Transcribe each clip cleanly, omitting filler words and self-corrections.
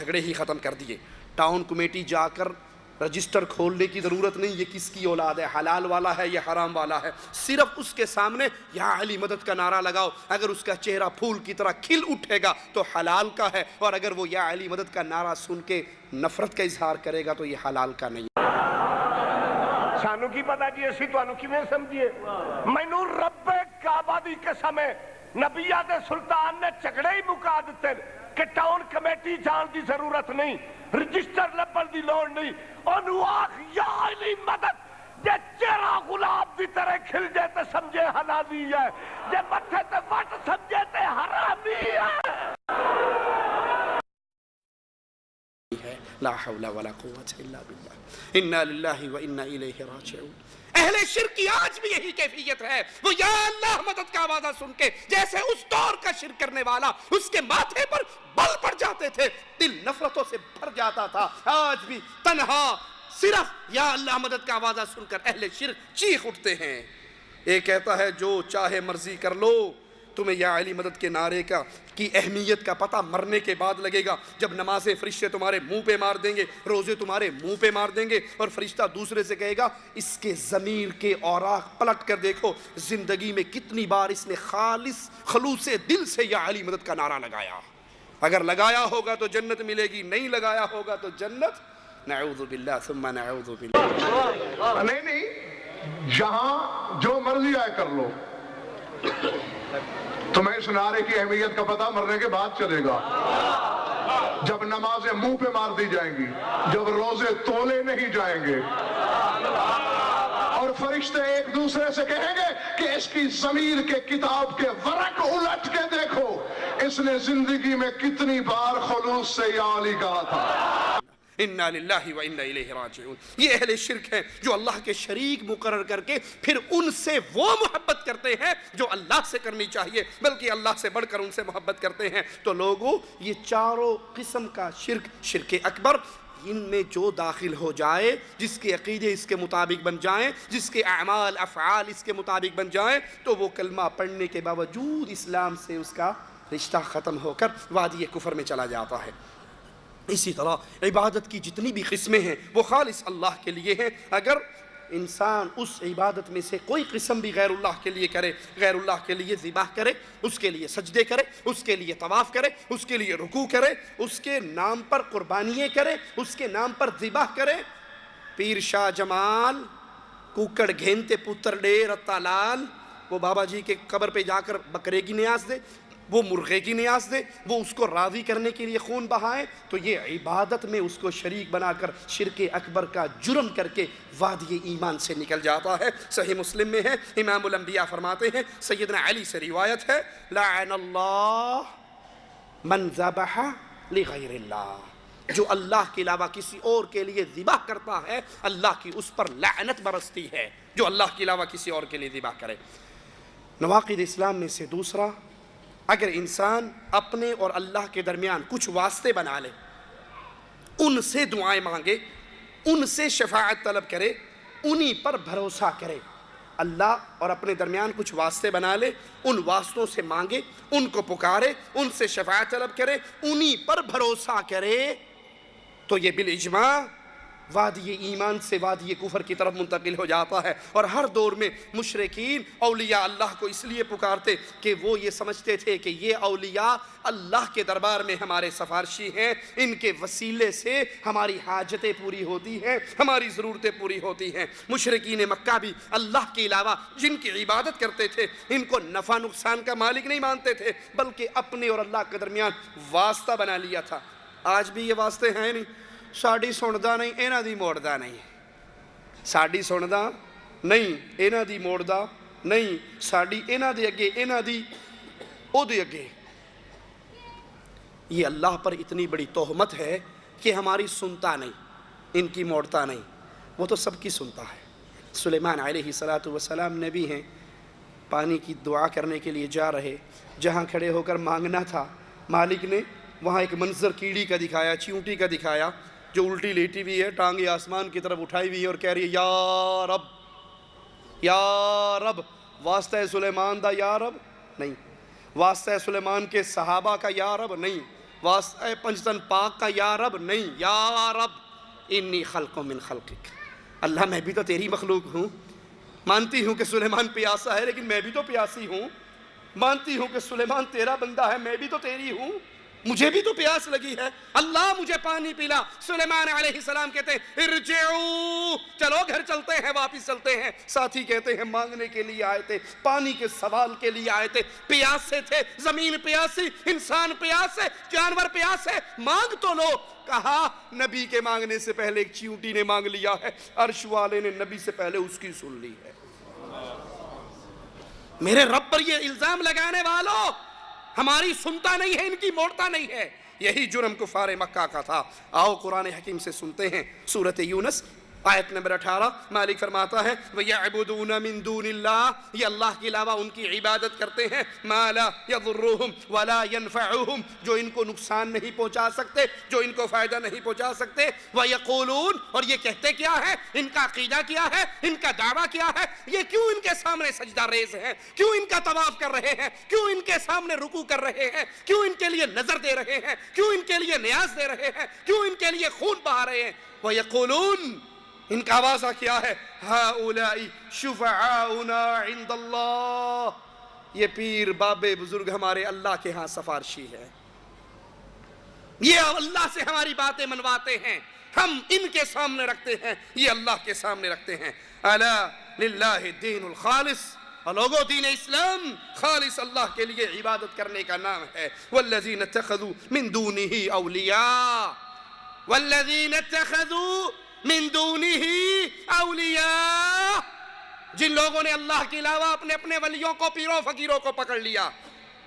جھگڑے ہی ختم کر دیے. ٹاؤن کمیٹی جا کر رجسٹر کھولنے کی ضرورت نہیں یہ کس کی اولاد ہے, حلال والا ہے یا حرام والا ہے. صرف اس کے سامنے یا علی مدد کا نعرہ لگاؤ. اگر اس کا چہرہ پھول کی طرح کھل اٹھے گا تو حلال کا ہے, اور اگر وہ یا علی مدد کا نعرہ سن کے نفرت کا اظہار کرے گا تو یہ حلال کا نہیں. سانو کی پتا جی اسی تانوں کیویں سمجھیے. مینوں رب کعبہ دی قسم ہے نبیہ دے سلطان نے جھگڑے ہی مکا دیتے کہ ٹاؤن کمیٹی جان دی ضرورت نہیں, رجسٹر لبن دی لوڑ نہیں. انہوں آخ یا علی مدد جے چہرہ گلاب دی طرح کھل جائے تے سمجھے حلالی ہے, جے متھے تے وٹ سمجھے تے حرامی ہے. لا حول ولا قوة الا باللہ. انا للہ و انا الیہ راجعون. اہل شرک کی آج بھی یہی کیفیت ہے. وہ یا اللہ مدد کا آوازہ سن کے جیسے اس دور کا شرک کرنے والا اس کے ماتھے پر بل پڑ جاتے تھے, دل نفرتوں سے بھر جاتا تھا. آج بھی تنہا صرف یا اللہ مدد کا آوازہ سن کر اہل شرک چیخ اٹھتے ہیں. ایک کہتا ہے جو چاہے مرضی کر لو, تمہیں یا علی مدد کے نعرے کی اہمیت کا پتہ مرنے کے بعد لگے گا, جب نمازیں فرشتے تمہارے منہ پہ مار دیں گے, روزے تمہارے منہ پہ مار دیں گے, اور فرشتہ دوسرے سے کہے گا اس کے ضمیر کے اوراق پلٹ کر دیکھو زندگی میں کتنی بار اس نے خلوص دل سے یا علی مدد کا نعرہ لگایا. اگر لگایا ہوگا تو جنت ملے گی, نہیں لگایا ہوگا تو جنت نعوذ باللہ ثم نعوذ باللہ. نہیں یہاں جو مرضی آئے کر لو, تمہیں اس نعرے کی اہمیت کا پتہ مرنے کے بعد چلے گا. جب نمازیں منہ پہ مار دی جائیں گی, جب روزے تولے نہیں جائیں گے, اور فرشتے ایک دوسرے سے کہیں گے کہ اس کی ضمیر کے کتاب کے ورق الٹ کے دیکھو اس نے زندگی میں کتنی بار خلوص سے یا علی کہا تھا. انا للہ و انا الیہ راجعون. یہ اہل شرک ہیں جو اللہ کے شریک مقرر کر کے پھر ان سے وہ محبت کرتے ہیں جو اللہ سے کرنی چاہیے, بلکہ اللہ سے بڑھ کر ان سے محبت کرتے ہیں. تو لوگوں یہ چاروں قسم کا شرک, شرک اکبر, ان میں جو داخل ہو جائے, جس کے عقیدے اس کے مطابق بن جائیں, جس کے اعمال افعال اس کے مطابق بن جائیں, تو وہ کلمہ پڑھنے کے باوجود اسلام سے اس کا رشتہ ختم ہو کر وادی کفر میں چلا جاتا ہے. اسی طرح عبادت کی جتنی بھی قسمیں ہیں وہ خالص اللہ کے لیے ہیں. اگر انسان اس عبادت میں سے کوئی قسم بھی غیر اللہ کے لیے کرے, غیر اللہ کے لیے ذبح کرے, اس کے لیے سجدے کرے, اس کے لیے طواف کرے, اس کے لیے رکوع کرے, اس کے نام پر قربانیاں کرے, اس کے نام پر ذبح کرے, پیر شاہ جمال, کوکڑ گھینتے پتر ڈے رتا لال, وہ بابا جی کے قبر پہ جا کر بکرے کی نیاز دے, وہ مرغے کی نیاز دے, وہ اس کو راضی کرنے کے لیے خون بہائے, تو یہ عبادت میں اس کو شریک بنا کر شرک اکبر کا جرم کر کے وادی ایمان سے نکل جاتا ہے. صحیح مسلم میں ہے, امام الانبیاء فرماتے ہیں, سیدنا علی سے روایت ہے, لعن اللہ من ذبح لغیر اللہ, جو اللہ کے علاوہ کسی اور کے لیے ذبح کرتا ہے اللہ کی اس پر لعنت برستی ہے, جو اللہ کے علاوہ کسی اور کے لیے ذبح کرے. نواقض اسلام میں سے دوسرا, اگر انسان اپنے اور اللہ کے درمیان کچھ واسطے بنا لے, ان سے دعائیں مانگے, ان سے شفاعت طلب کرے, انہی پر بھروسہ کرے, اللہ اور اپنے درمیان کچھ واسطے بنا لے, ان واسطوں سے مانگے, ان کو پکارے, ان سے شفاعت طلب کرے, انہی پر بھروسہ کرے, تو یہ بالاجماع وادی ایمان سے وادی کفر کی طرف منتقل ہو جاتا ہے. اور ہر دور میں مشرکین اولیاء اللہ کو اس لیے پکارتے کہ وہ یہ سمجھتے تھے کہ یہ اولیاء اللہ کے دربار میں ہمارے سفارشی ہیں, ان کے وسیلے سے ہماری حاجتیں پوری ہوتی ہیں, ہماری ضرورتیں پوری ہوتی ہیں. مشرکین مکہ بھی اللہ کے علاوہ جن کی عبادت کرتے تھے ان کو نفع نقصان کا مالک نہیں مانتے تھے, بلکہ اپنے اور اللہ کے درمیان واسطہ بنا لیا تھا. آج بھی یہ واسطے ہیں نہیں, ساڑی سندا نہیں اینا دی موڑدا نہیں, ساڑی سندا نہیں اینا دی موڑدا نہیں, ساڑی اینا دے اگے اینا دی او دے اگے. یہ اللہ پر اتنی بڑی تہمت ہے کہ ہماری سنتا نہیں, ان کی موڑتا نہیں, وہ تو سب کی سنتا ہے. سلیمان علیہ السلام نبی ہیں, پانی کی دعا کرنے کے لیے جا رہے, جہاں کھڑے ہو کر مانگنا تھا مالک نے وہاں ایک منظر کیڑی کا دکھایا, چیونٹی کا دکھایا, جو الٹی لیٹی ہوئی ہے, ٹانگیں آسمان کی طرف اٹھائی ہوئی ہے اور کہہ رہی ہے یا رب یا رب. واسطہ ہے سلیمان دا یا رب نہیں, واسطہ ہے سلیمان کے صحابہ کا یا رب نہیں, واسطہ پنجتن پاک کا یا رب نہیں، یا رب انی خلق من خلقک، اللہ میں بھی تو تیری مخلوق ہوں، مانتی ہوں کہ سلیمان پیاسا ہے لیکن میں بھی تو پیاسی ہوں، مانتی ہوں کہ سلیمان تیرا بندہ ہے میں بھی تو تیری ہوں، مجھے بھی تو پیاس لگی ہے، اللہ مجھے پانی پلا۔ سلیمان علیہ السلام کہتے ہیں ارجعوا، چلو گھر چلتے ہیں، واپس چلتے ہیں۔ ساتھی کہتے ہیں مانگنے کے لیے آئے تھے، پانی کے سوال کے لیے آئے تھے، پیاسے تھے، زمین پیاسی، انسان پیاسے، جانور پیاسے، مانگ تو لو۔ کہا نبی کے مانگنے سے پہلے ایک چیونٹی نے مانگ لیا ہے، عرش والے نے نبی سے پہلے اس کی سن لی ہے۔ میرے رب پر یہ الزام لگانے والوں، ہماری سنتا نہیں ہے، ان کی موڑتا نہیں ہے، یہی جرم کفار مکہ کا تھا۔ آؤ قرآن حکیم سے سنتے ہیں سورۃ یونس آیت نمبر 18، مالک فرماتا ہے وَيَعْبُدُونَ مِن دُونِ اللَّهِ، یہ اللہ کے علاوہ ان کی عبادت کرتے ہیں، مَا لَا يَضُرُّهُمْ وَلَا يَنْفَعُهُمْ، جو ان کو نقصان نہیں پہنچا سکتے، جو ان کو فائدہ نہیں پہنچا سکتے۔ وَيَقُولُونَ، اور یہ کہتے کیا ہے، ان کا عقیدہ کیا ہے، ان کا دعویٰ کیا ہے، یہ کیوں ان کے سامنے سجدہ ریز ہیں، کیوں ان کا طواف کر رہے ہیں، کیوں ان کے سامنے رکوع کر رہے ہیں، کیوں ان کے لیے نظر دے رہے ہیں، کیوں ان کے لیے نیاز دے رہے ہیں، کیوں ان کے لیے خون بہا رہے ہیں۔ وَيَقُولُونَ، ان کا آوازہ کیا ہے، ہَؤُلَاءِ شُفَعَاؤُنَا عِندَ اللَّهِ، یہ پیر بابے بزرگ ہمارے اللہ کے ہاں سفارشی ہے، یہ اللہ سے ہماری باتیں منواتے ہیں، ہم ان کے سامنے رکھتے ہیں، یہ اللہ کے سامنے رکھتے ہیں۔ الا للہ الدین الخالص، اور لوگوں دین اسلام خالص اللہ کے لیے عبادت کرنے کا نام ہے۔ والذین اتخذوا من دونہ اولیاء، والذین اتخذوا من دونہ اولیاء، جن لوگوں نے اللہ کے علاوہ اپنے اپنے ولیوں کو، پیروں فقیروں کو پکڑ لیا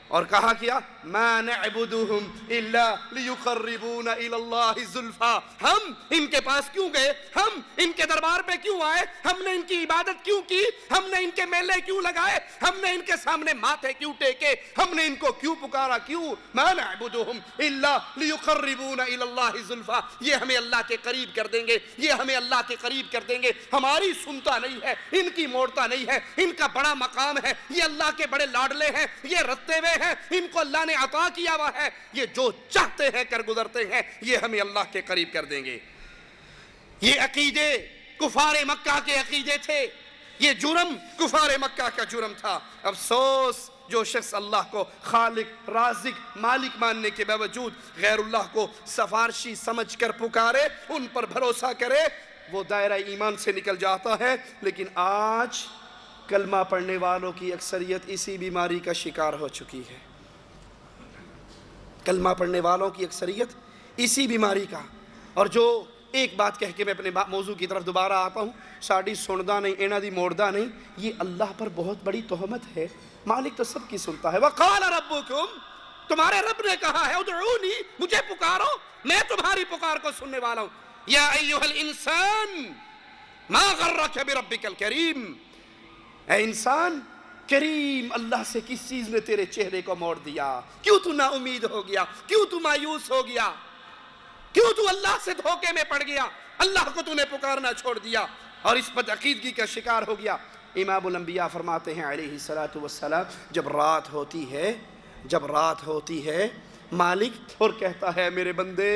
اور کہا کیا، ما نعبدهم الا لیقربونا الی اللہ زلفا، ہم ان کے پاس کیوں گئے، ہم ان کے دربار پہ کیوں آئے، ہم نے ان کی عبادت کیوں کی، ہم نے ان کے میلے کیوں لگائے، ہم نے ان کے سامنے ماتھے کیوں ٹیکے، ہم نے ان کو کیوں پکارا، کیوں، ما نعبدهم الا لیقربونا الی اللہ زلفا، یہ ہمیں اللہ کے قریب کر دیں گے، یہ ہمیں اللہ کے قریب کر دیں گے۔ ہماری سنتا نہیں ہے، ان کی موڑتا نہیں ہے، ان کا بڑا مقام ہے، یہ اللہ کے بڑے لاڈلے ہیں، یہ رتے ہوئے ہیں، ان کو اللہ نے عطا کیا ہوا ہے، یہ جو چاہتے ہیں کر گزرتے ہیں، یہ ہمیں اللہ کے قریب کر دیں گے۔ یہ عقیدے کفار مکہ کے عقیدے تھے، یہ جرم کفار مکہ کا جرم تھا۔ افسوس جو شخص اللہ کو خالق، رازق، مالک ماننے کے باوجود غیر اللہ کو سفارشی سمجھ کر پکارے، ان پر بھروسہ کرے، وہ دائرہ ایمان سے نکل جاتا ہے۔ لیکن آج کلمہ پڑھنے والوں کی اکثریت اسی بیماری کا شکار ہو چکی ہے، کلمہ پڑھنے والوں کی اکثریت اسی بیماری کا۔ اور جو ایک بات کہہ کے میں اپنے موضوع کی طرف دوبارہ آتا ہوں، ساڑی سندا نہیں، اینا دی موڑدا نہیں، یہ اللہ پر بہت بڑی تہمت ہے۔ مالک تو سب کی سنتا ہے۔ وقال ربکم، تمہارے رب نے کہا ہے ادعونی، مجھے پکارو، میں تمہاری پکار کو سننے والا ہوں۔ یا ایھا الانسان ما غرک بربک الکریم، اے انسان، کریم اللہ سے کس چیز نے تیرے چہرے کو موڑ دیا، کیوں تو نا امید ہو گیا، کیوں تو مایوس ہو گیا، کیوں تو اللہ سے دھوکے میں پڑ گیا، اللہ کو تو نے پکارنا چھوڑ دیا اور اس بد عقیدگی کا شکار ہو گیا۔ امام الانبیاء فرماتے ہیں علیہ الصلاۃ والسلام، جب رات ہوتی ہے مالک اور کہتا ہے میرے بندے،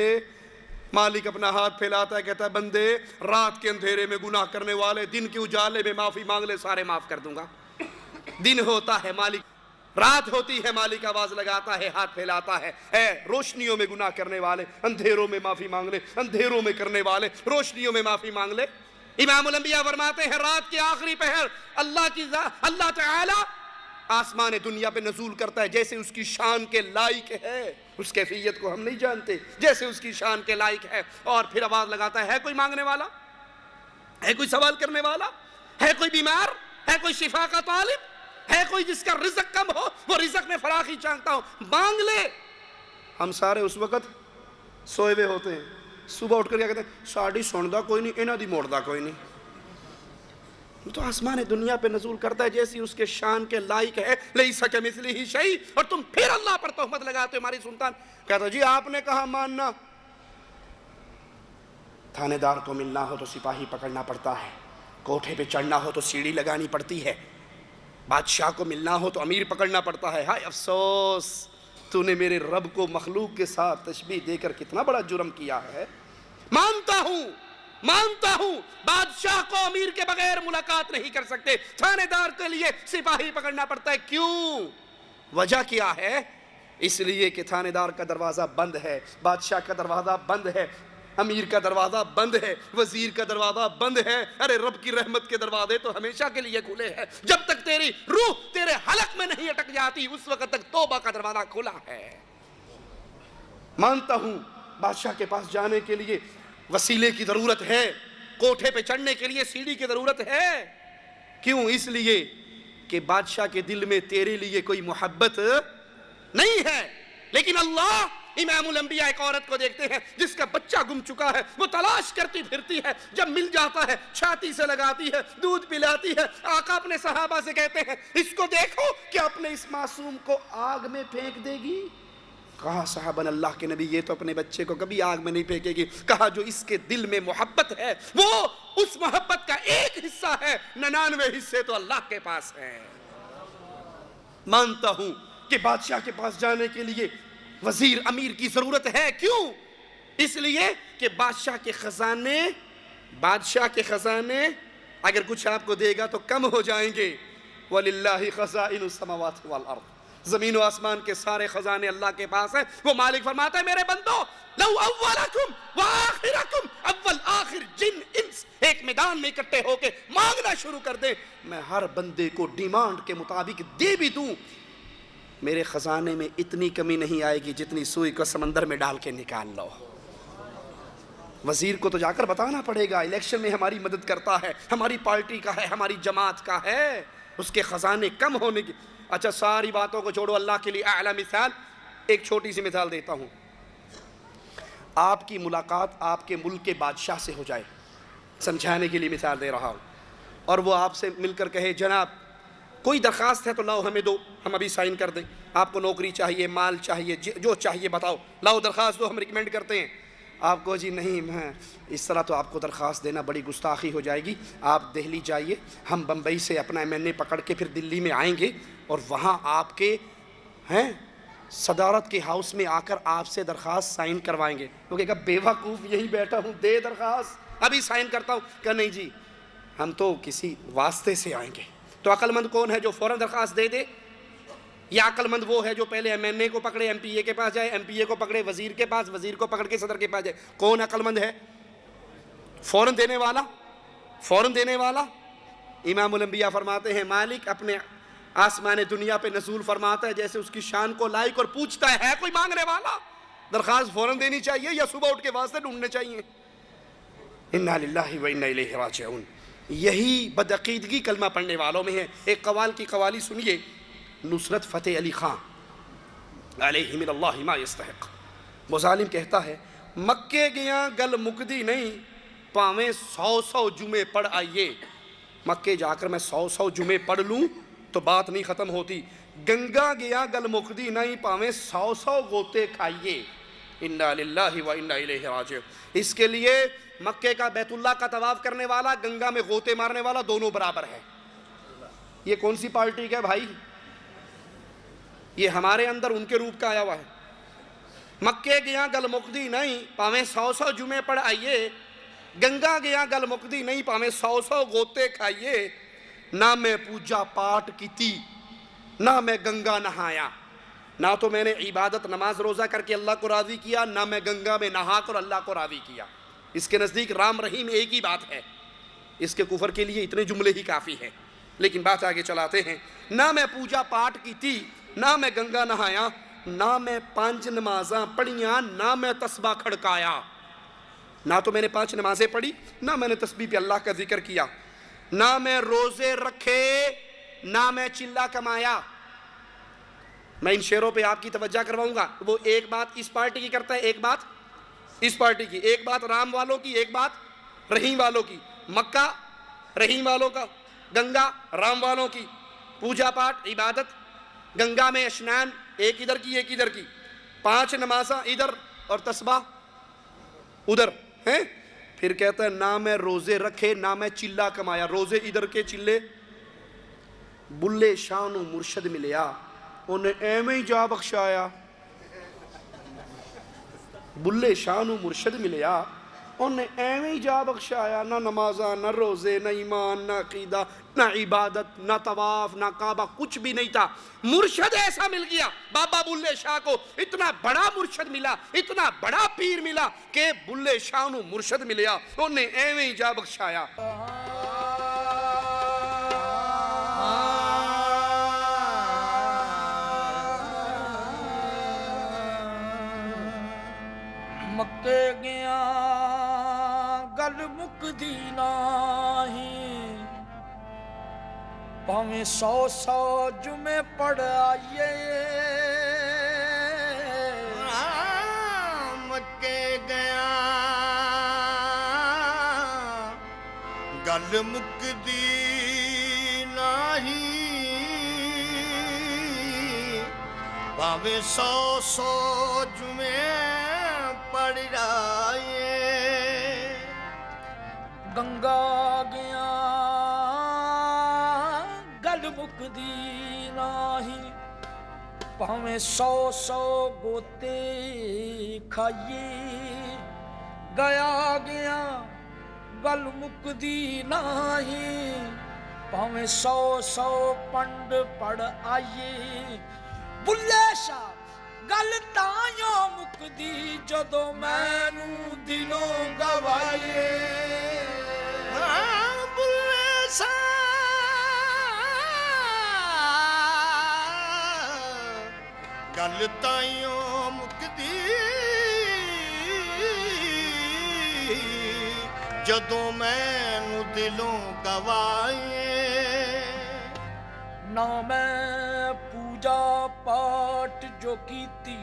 مالک اپنا ہاتھ پھیلاتا ہے، کہتا ہے بندے، رات کے اندھیرے میں گناہ کرنے والے دن کے اجالے میں معافی مانگ لے، سارے معاف کر دوں گا۔ دن ہوتا ہے مالک، رات ہوتی ہے مالک آواز لگاتا ہے، ہاتھ پھیلاتا ہے، اے روشنیوں میں گناہ کرنے والے اندھیروں میں معافی مانگ لے، اندھیروں میں کرنے والے روشنیوں میں معافی مانگ لے۔ امام الانبیاء فرماتے ہیں رات کے آخری پہر اللہ تعالی آسمان دنیا پہ نزول کرتا ہے جیسے اس کی شان کے لائق ہے، اس کیفیت کو ہم نہیں جانتے، جیسے اس کی شان کے لائق ہے، اور پھر آواز لگاتا ہے کوئی مانگنے والا، ہے کوئی سوال کرنے والا، ہے کوئی بیمار، ہے کوئی شفا کا طالب، ہے کوئی جس کا رزق کم ہو، وہ رزق میں فراخی چاہتا ہو، مانگ لے۔ ہم سارے اس وقت سوئے ہوئے ہوتے ہیں، صبح اٹھ کر کیا کہتے ہیں، ساڑی سندا کوئی نہیں، انہاں دی موڑدا کوئی نہیں۔ تو آسمان دنیا پہ نزول کرتا ہے جیسی اس کے شان کے لائق ہے، لیس کمثلہ شیء، اور تم پھر اللہ پر تہمت لگاتے ہو۔ ہماری سلطان کہتا جی آپ نے کہا ماننا، تھانے دار کو ملنا ہو تو سپاہی پکڑنا پڑتا ہے، کوٹھے پہ چڑھنا ہو تو سیڑھی لگانی پڑتی ہے، بادشاہ کو ملنا ہو تو امیر پکڑنا پڑتا ہے۔ ہائے افسوس، تو نے میرے رب کو مخلوق کے ساتھ تشبیہ دے کر کتنا بڑا جرم کیا ہے۔ مانتا ہوں بادشاہ کو امیر کے بغیر ملاقات نہیں کر سکتے، تھانے دار کے لیے سپاہی پکڑنا پڑتا ہے۔ کیوں؟ وجہ کیا ہے؟ اس لیے کہ تھانے دار کا دروازہ بند ہے، بادشاہ کا دروازہ بند ہے، امیر کا دروازہ بند ہے، وزیر کا دروازہ بند ہے۔ ارے رب کی رحمت کے دروازے تو ہمیشہ کے لیے کھلے ہیں، جب تک تیری روح تیرے حلق میں نہیں اٹک جاتی اس وقت تک توبہ کا دروازہ کھلا ہے۔ مانتا ہوں بادشاہ کے پاس جانے کے لیے وسیلے کی ضرورت ہے، کوٹھے پہ چڑھنے کے لیے سیڑھی کی ضرورت ہے۔ کیوں؟ اس لیے کہ بادشاہ کے دل میں تیرے لیے کوئی محبت نہیں ہے، لیکن اللہ امام الانبیاء ایک عورت کو دیکھتے ہیں جس کا بچہ گم چکا ہے، وہ تلاش کرتی پھرتی ہے، جب مل جاتا ہے چھاتی سے لگاتی ہے، دودھ پلاتی ہے۔ آقا اپنے صحابہ سے کہتے ہیں اس کو دیکھو کہ اپنے اس معصوم کو آگ میں پھینک دے گی۔ کہا صحابہ اللہ کے نبی یہ تو اپنے بچے کو کبھی آگ میں نہیں پھینکے گی۔ کہا جو اس کے دل میں محبت ہے وہ اس محبت کا ایک حصہ ہے، 99 حصے تو اللہ کے پاس ہیں۔ مانتا ہوں کہ بادشاہ کے پاس جانے کے لیے وزیر امیر کی ضرورت ہے۔ کیوں؟ اس لیے کہ بادشاہ کے خزانے اگر کچھ آپ کو دے گا تو کم ہو جائیں گے۔ وَلِلَّهِ خَزَائِنُ السَّمَاوَاتِ وَالْأَرْضِ، زمین و آسمان کے سارے خزانے اللہ کے پاس ہیں۔ وہ مالک فرماتا ہے میرے بندو لو اولکم وآخرکم، اول آخر جن انس ایک میدان میں اکٹھے ہو کے مانگنا شروع کر دیں، میں ہر بندے کو ڈیمانڈ کے مطابق دے بھی دوں، میرے خزانے میں اتنی کمی نہیں آئے گی جتنی سوئی کو سمندر میں ڈال کے نکال لو۔ وزیر کو تو جا کر بتانا پڑے گا الیکشن میں ہماری مدد کرتا ہے، ہماری پارٹی کا ہے، ہماری جماعت کا ہے، اس کے خزانے کم ہونے کی۔ اچھا ساری باتوں کو چھوڑو، اللہ کے لیے اعلیٰ مثال ایک چھوٹی سی مثال دیتا ہوں۔ آپ کی ملاقات آپ کے ملک کے بادشاہ سے ہو جائے، سمجھانے کے لیے مثال دے رہا ہوں، اور وہ آپ سے مل کر کہے جناب کوئی درخواست ہے تو لاؤ ہمیں دو، ہم ابھی سائن کر دیں، آپ کو نوکری چاہیے، مال چاہیے، جو چاہیے بتاؤ، لاؤ درخواست دو، ہم ریکمینڈ کرتے ہیں۔ آپ کو جی نہیں، میں اس طرح تو آپ کو درخواست دینا بڑی گستاخی ہو جائے گی، آپ دہلی جائیے، ہم بمبئی سے اپنا MNA پکڑ کے پھر دلی میں آئیں گے اور وہاں آپ کے صدارت کے ہاؤس میں آ کر آپ سے درخواست سائن کروائیں گے۔ وہ کہے گا بیوقوف یہی بیٹھا ہوں، دے درخواست، ابھی سائن کرتا ہوں۔ کہ نہیں جی ہم تو کسی واسطے سے آئیں گے۔ تو عقل مند کون ہے جو فوراً درخواست دے دے، یا عقل مند وہ ہے جو پہلے MNA کو پکڑے MPA کے پاس جائے، MPA کو پکڑے وزیر کے پاس، وزیر کو پکڑ کے صدر کے پاس جائے؟ کون عقل مند ہے؟ فوراً دینے والا۔ امام الانبیاء فرماتے ہیں مالک اپنے آسمان دنیا پہ نزول فرماتا ہے جیسے اس کی شان کو لائق اور پوچھتا ہے کوئی مانگنے والا؟ درخواست فوراً دینی چاہیے یا صبح اٹھ کے واسطے ڈھونڈنے چاہیے؟ انا للہ و انا الیہ راجعون۔ یہی بدعقیدگی کلمہ پڑھنے والوں میں ہے۔ ایک قوال کی قوالی سنیے، نصرت فتح علی خان علیہ من اللہ ما یستحق۔ وہ ظالم کہتا ہے مکے گیا گل مکدی نہیں، پاویں 100 جمعے پڑھ آئیے۔ مکے جا کر میں 100 جمعے پڑھ لوں تو بات نہیں ختم ہوتی۔ گنگا گیا گل مکدی نہیں، پاویں 100 غوطے کھائیے۔ انا للہ و انا الیہ راجعون۔ اس کے لیے مکے کا بیت اللہ کا طواف کرنے والا، گنگا میں غوطے مارنے والا، دونوں برابر ہے۔ یہ کون سی پارٹی کا ہے بھائی؟ یہ ہمارے اندر ان کے روپ کا آیا ہوا ہے۔ مکے گیا گل مکدی نہیں، پاویں 100 جمعے پڑھ آئیے۔ گنگا گیا گل مکدی نہیں، پاویں 100 غوطے کھائیے۔ نہ میں پوجا پاٹ کیتی، نہ میں گنگا نہایا، نہ تو میں نے عبادت نماز روزہ کر کے اللہ کو راضی کیا، نہ میں گنگا میں نہا کر اللہ کو راضی کیا۔ اس کے نزدیک رام رحیم ایک ہی بات ہے، اس کے کفر کے لیے اتنے جملے ہی کافی ہیں۔ لیکن بات آگے چلاتے ہیں۔ نہ میں پوجا پاٹ کی تھی، نہ میں گنگا نہایا، نہ میں 5 نمازاں پڑھیاں، نہ میں تسبیح کھڑکایا۔ نہ تو میں نے 5 نمازیں پڑھی، نہ میں نے تسبیح پہ اللہ کا ذکر کیا، نہ میں روزے رکھے، نہ میں چلہ کمایا۔ میں ان شعروں پہ آپ کی توجہ کرواؤں گا۔ وہ ایک بات اس پارٹی کی کرتا ہے، ایک بات اس پارٹی کی، ایک بات رام والوں کی، ایک بات رحیم والوں کی۔ مکہ رحیم والوں کا، گنگا رام والوں کی، پوجا پاٹ عبادت، گنگا میں اشنان ایک ادھر کی ایک ادھر کی، 5 نمازاں ادھر اور تسبیح ادھر ہیں۔ پھر کہتا ہے نہ میں روزے رکھے، نہ میں چلہ کمایا۔ روزے ادھر کے، چلے بلے شاہ نو مرشد ملیا، انہیں ایویں ہی جا بخشایا۔ ਬੁੱਲੇ ਸ਼ਾਹ ਨੂੰ ਮੁਰਸ਼ਦ ਮਿਲਿਆ, ਉਹਨੇ ਐਵੇਂ ਹੀ ਜਾ ਬਖਸ਼ਾਇਆ, ਨਾ ਨਮਾਜ਼ਾਂ, ਨਾ روزے, ਨਾ ایمان, نہ عقیدہ, نہ عبادت, نہ طواف, نہ کعبہ، کچھ بھی نہیں تھا. مرشد ایسا مل گیا بابا بلے شاہ کو، اتنا بڑا مرشد ملا، اتنا بڑا پیر ملا کہ بلے شاہ نو مرشد ملیا، انہیں ایویں ہی جا بخشایا. مکے گیا گل مکدی نہیں، پاویں 100 جمعے پڑھ آئیے. مکے گیا گل مکدی نہیں، پاویں 100 جمعے پڑھ آئیے. گنگا گیا گل مکدی نہیں، پاویں 100 گوتے کھائیے. گیا گیا گل مکدی نہیں، پاویں 100 پنڈ پڑھ آئیے. بلے شاہ گل تائیوں مکدی جدو مینوں دلوں گوائیے. بلے شاہ گل تائیوں مکدی جدوں مینوں دلوں گوائیے. نہ میں پوجا پاٹ جو کیتی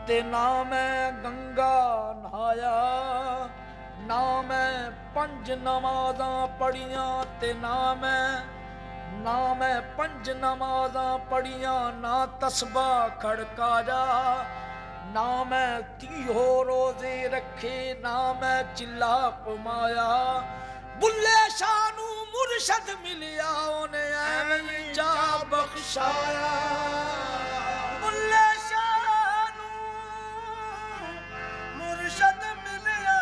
تے نہ میں گنگا نہایا، نہ میں 5 نمازاں پڑھیاں تے نہ میں 5 نمازاں پڑھیاں، نہ تسبیح کھڑکایا، نہ میں 30 روزے رکھے، نہ میں چلا پمایا. بلے شاہ نو مرشد ملیا، انہیں ایویں جا بخشایا. بلے شاہ نو مرشد ملیا،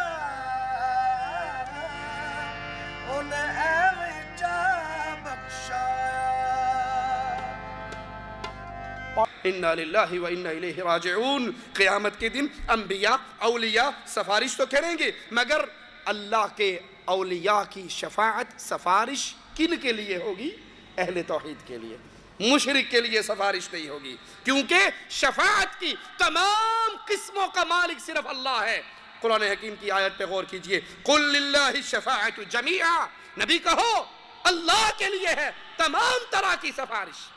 انہیں ایویں جا بخشایا. انا للہ و انا الیہ راجعون. قیامت کے دن انبیاء اولیاء سفارش تو کریں گے، مگر اللہ کے اولیاء کی شفاعت سفارش کن کے لیے ہوگی؟ اہل توحید کے لیے. مشرک کے لیے سفارش نہیں ہوگی، کیونکہ شفاعت کی تمام قسموں کا مالک صرف اللہ ہے. قرآن حکیم کی آیت پہ غور کیجئے، قل للہ الشفاعت جمیعا. نبی کہو اللہ کے لیے ہے تمام طرح کی سفارش،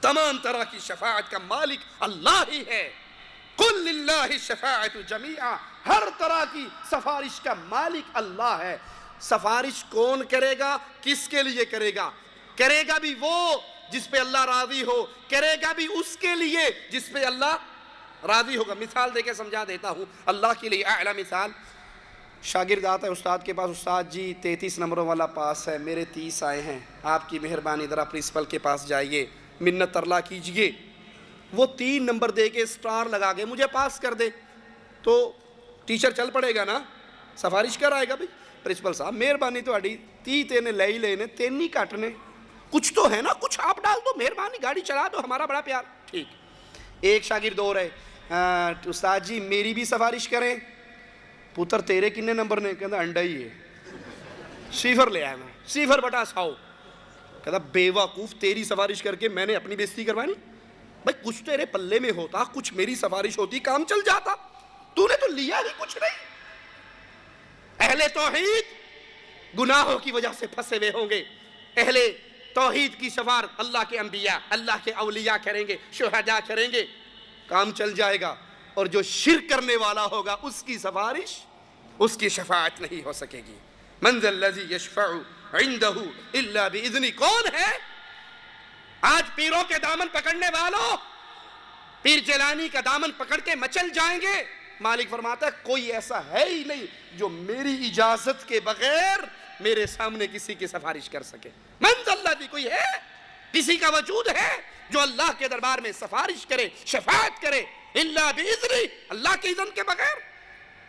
تمام طرح کی شفاعت کا مالک اللہ ہی ہے. قل للہ الشفاعت جمیعا، ہر طرح کی سفارش کا مالک اللہ ہے. سفارش کون کرے گا؟ کس کے لیے کرے گا؟ کرے گا بھی وہ جس پہ اللہ راضی ہو، کرے گا بھی اس کے لیے جس پہ اللہ راضی ہوگا. مثال دے کے سمجھا دیتا ہوں اللہ کے لیے اعلیٰ مثال. شاگرد آتا ہے استاد کے پاس، استاد جی 33 نمبروں والا پاس ہے، میرے 30 آئے ہیں، آپ کی مہربانی ذرا پرنسپل کے پاس جائیے، منت ترلا کیجئے، وہ 3 نمبر دے کے سٹار لگا کے مجھے پاس کر دے. تو ٹیچر چل پڑے گا نا، سفارش کر آئے گا بھئی پرنسپل صاحب مہربانی تو اڈی 30 تینے لے ہی لینے، 3 ہی کٹنے، کچھ تو ہے نا، کچھ آپ ڈال دو، مہربانی گاڑی چلا دو، ہمارا بڑا پیار. ٹھیک. ایک شاگرد اور ہے، استاد جی میری بھی سفارش کریں. پتر تیرے کنے نمبر نے؟ کہتا انڈا ہی ہے، 0 لے آیا میں، 0/100. کہتا بے وقوف، تیری سفارش کر کے میں نے اپنی بےزتی کروانی؟ بھائی کچھ تیرے پلے میں ہوتا، کچھ میری سفارش ہوتی، کام چل جاتا، تو نے تو لیا ہی کچھ نہیں. اہل توحید گناہوں کی وجہ سے پھنسے ہوئے ہوں گے. اہل توحید کی شفاعت اللہ کے انبیاء، اللہ کے اولیاء کریں گے، شہداء کریں گے، کام چل جائے گا. اور جو شرک کرنے والا ہوگا اس کی سفارش، اس کی شفاعت نہیں ہو سکے گی. من ذا الذی یشفع عنده الا باذن. کون ہے آج پیروں کے دامن پکڑنے والوں؟ پیر جیلانی کا دامن پکڑ کے مچل جائیں گے. مالک فرماتا ہے کوئی ایسا ہے ہی نہیں جو میری اجازت کے بغیر میرے سامنے کسی کی سفارش کر سکے. من ذا الذی، کوئی ہے؟ کسی کا وجود ہے جو اللہ کے دربار میں سفارش کرے، شفاعت کرے؟ الا باذنہ، اللہ کے اذن کے بغیر۔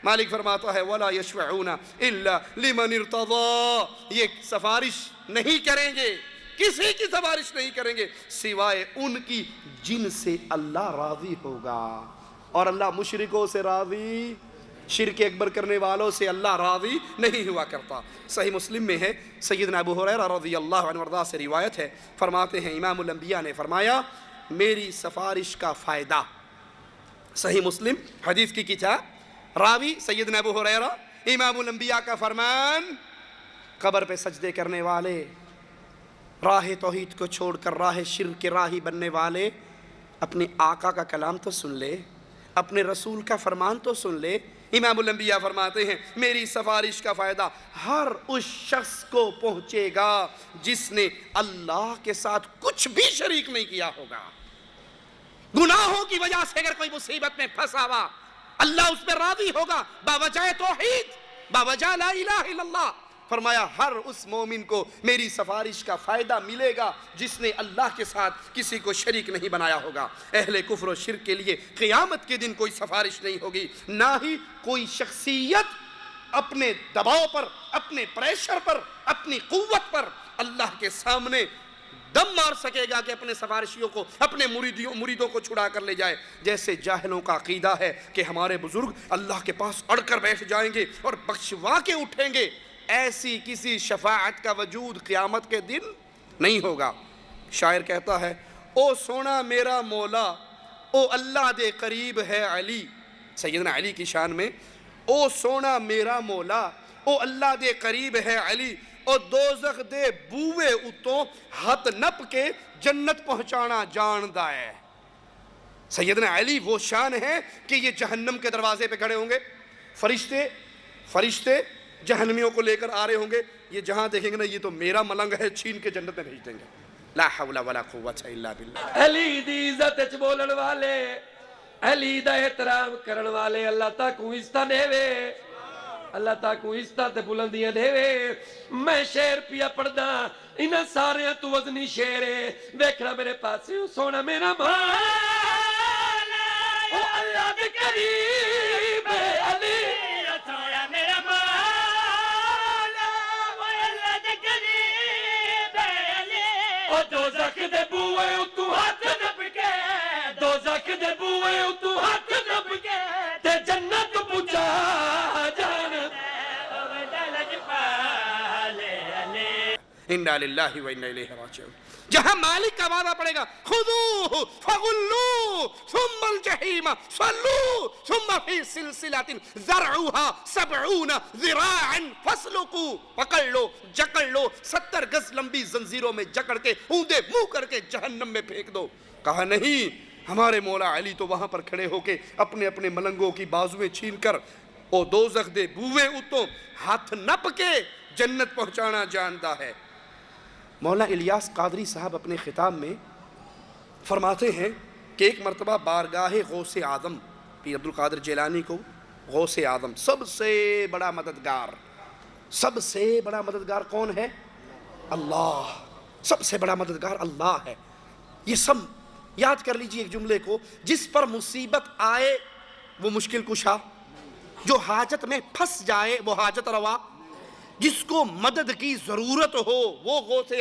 مالک فرماتا ہے ولا یشفعون الا لمن ارتضی، یہ سفارش نہیں کریں گے، کسی کی سفارش نہیں کریں گے سوائے ان کی جن سے اللہ راضی ہوگا، اور اللہ مشرکوں سے راضی، شرک اکبر کرنے والوں سے اللہ راضی نہیں ہوا کرتا۔ صحیح مسلم میں ہے، سیدنا ابو ہریرہ رضی اللہ عنہ وارضاہ سے روایت ہے، فرماتے ہیں امام الانبیاء نے فرمایا میری سفارش کا فائدہ، صحیح مسلم حدیث کی کتاب، راوی سیدنا ابو ہریرہ، امام الانبیاء کا فرمان، قبر پہ سجدے کرنے والے، راہ توحید کو چھوڑ کر راہ شرک کے راہی بننے والے اپنے آقا کا کلام تو سن لے، اپنے رسول کا فرمان تو سن لے۔ امام الانبیاء فرماتے ہیں میری سفارش کا فائدہ ہر اس شخص کو پہنچے گا جس نے اللہ کے ساتھ کچھ بھی شریک نہیں کیا ہوگا۔ گناہوں کی وجہ سے اگر کوئی مصیبت میں پھنسا ہوا، اللہ اس پہ راضی ہوگا باوجہ توحید، باوجہ لا الہ الا اللہ۔ فرمایا ہر اس مومن کو میری سفارش کا فائدہ ملے گا جس نے اللہ کے ساتھ کسی کو شریک نہیں بنایا ہوگا۔ اہل کفر و شرک کے لیے قیامت کے دن کوئی سفارش نہیں ہوگی، نہ ہی کوئی شخصیت اپنے دباؤ پر، اپنے پریشر پر، اپنی قوت پر اللہ کے سامنے دم مار سکے گا کہ اپنے سفارشیوں کو، اپنے مریدوں کو چھڑا کر لے جائے۔ جیسے جاہلوں کا عقیدہ ہے کہ ہمارے بزرگ اللہ کے پاس اڑ کر بیٹھ جائیں گے اور بخشوا کے اٹھیں گے، ایسی کسی شفاعت کا وجود قیامت کے دن نہیں ہوگا۔ شاعر کہتا ہے او سونا میرا مولا، او اللہ دے قریب ہے علی، سیدنا علی کی شان میں، او سونا میرا مولا، او اللہ دے قریب ہے علی، او دوزخ دے بوئے اتوں ہاتھ نپ کے جنت پہنچانا جاندا ہے۔ سیدنا علی وہ شان ہے کہ یہ جہنم کے دروازے پہ کھڑے ہوں گے، فرشتے جہنمیوں کو لے کر آ رہے ہوں گے، یہ جہاں دیکھیں گے نا یہ تو میرا ملنگ ہے، چھین کے جنت میں بھیج دیں گے۔ لا حول ولا قوت الا باللہ۔ علی دی عزت اچ بولن والے، علی دا احترام کرن والے اللہ تاکوں عزتاں دے وے، اللہ تاکوں عزتاں تے بلندیاں دے وے۔ میں شعر پیا پڑھدا، انہاں ساریاں تو وزنی شعر ہے، ویکھنا میرے پاسے او سونا میرا مولا، او اللہ دے قریب ہے علی، دوزخ دے بوئے اتوں ہاتھ نپ کے، دوزخ دے بوئے اتوں ہاتھ نپ کے تے جنت پہنچا جان انا للہ و انا الیہ راجعون۔ جہاں مالک کا وعدہ پڑے گا خذوہ فغلوہ ثم الجحیم صلوہ ثم فی سلسلۃ ذرعها 70 ذراعا فاسلکوہ، پکڑ لو، جکڑ لو، 70 گز لمبی زنجیروں میں جکڑ کے اوندے منہ کر کے جہنم میں پھینک دو۔ کہا نہیں، ہمارے مولا علی تو وہاں پر کھڑے ہو کے اپنے اپنے ملنگوں کی بازویں چھین کر او دوزخ دے بوئے اتوں ہاتھ نپ کے جنت پہنچانا جانتا ہے۔ مولا الیاس قادری صاحب اپنے خطاب میں فرماتے ہیں کہ ایک مرتبہ بارگاہ غوث اعظم، پیر عبد القادر جیلانی کو غوث اعظم سب سے بڑا مددگار کون ہے؟ اللہ، سب سے بڑا مددگار اللہ ہے۔ یہ سب یاد کر لیجئے ایک جملے کو، جس پر مصیبت آئے وہ مشکل کشا، جو حاجت میں پھنس جائے وہ حاجت روا، جس کو مدد کی ضرورت ہو وہ غوث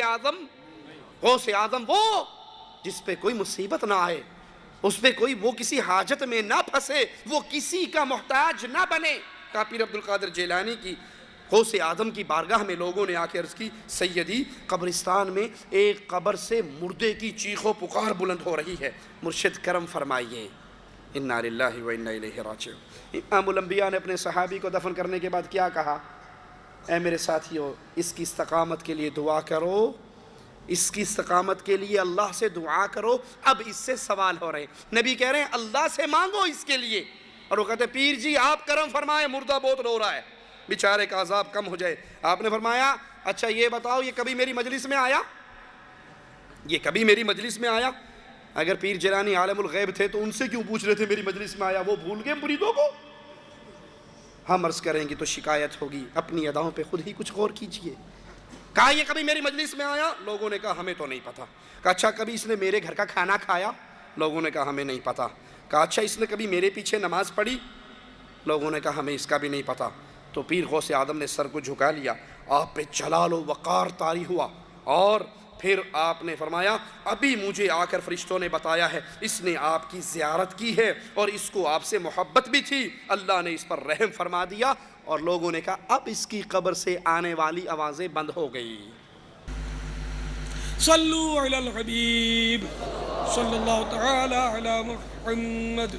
اعظم وہ جس پہ کوئی مصیبت نہ آئے، اس پہ کوئی وہ کسی حاجت میں نہ پھنسے، وہ کسی کا محتاج نہ بنے۔ کہا پیر عبد القادر جیلانی کی غوث اعظم کی بارگاہ میں لوگوں نے آ کے عرض کی سیدی قبرستان میں ایک قبر سے مردے کی چیخ و پکار بلند ہو رہی ہے، مرشد کرم فرمائیے۔ انا للہ و انا الیہ راجعون۔ امام الانبیاء نے اپنے صحابی کو دفن کرنے کے بعد کیا کہا؟ اے میرے ساتھیو، اس کی استقامت کے لیے دعا کرو، اس کی استقامت کے لیے اللہ سے دعا کرو۔ اب اس سے سوال ہو رہے ہیں، نبی کہہ رہے ہیں اللہ سے مانگو اس کے لیے، اور وہ کہتے ہیں پیر جی آپ کرم فرمائے، مردہ بہت رو رہا ہے، بیچارے کا عذاب کم ہو جائے۔ آپ نے فرمایا اچھا یہ بتاؤ یہ کبھی میری مجلس میں آیا؟ یہ کبھی میری مجلس میں آیا؟ اگر پیر جیلانی عالم الغیب تھے تو ان سے کیوں پوچھ رہے تھے میری مجلس میں آیا؟ وہ بھول گئے مریدوں کو؟ ہم عرض کریں گے تو شکایت ہوگی، اپنی اداؤں پہ خود ہی کچھ غور کیجئے۔ کہا یہ کبھی میری مجلس میں آیا؟ لوگوں نے کہا ہمیں تو نہیں پتا۔ کہا اچھا کبھی اس نے میرے گھر کا کھانا کھایا؟ لوگوں نے کہا ہمیں نہیں پتا۔ کہا اچھا اس نے کبھی میرے پیچھے نماز پڑھی؟ لوگوں نے کہا ہمیں اس کا بھی نہیں پتا۔ تو پیر غوث اعظم نے سر کو جھکا لیا، آپ پہ جلال و وقار طاری ہوا، اور پھر آپ نے فرمایا ابھی مجھے آ کر فرشتوں نے بتایا ہے اس نے آپ کی زیارت کی ہے اور اس کو آپ سے محبت بھی تھی، اللہ نے اس پر رحم فرما دیا۔ اور لوگوں نے کہا اب اس کی قبر سے آنے والی آوازیں بند ہو گئی۔ صلو علی الحبیب صلی اللہ تعالی علی محمد۔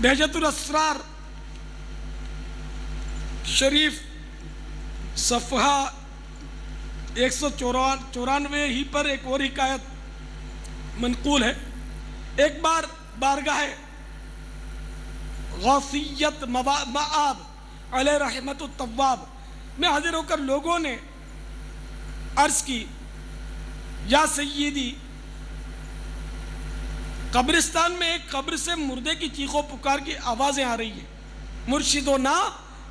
بہجت الاسرار شریف صفحہ 194 ہی پر ایک اور حکایت منقول ہے۔ ایک بار بارگاہ غوثیت معاب علیہ رحمت الطواب میں حاضر ہو کر لوگوں نے عرض کی یا سیدی، قبرستان میں ایک قبر سے مردے کی چیخ و پکار کی آوازیں آ رہی ہیں، مرشدونا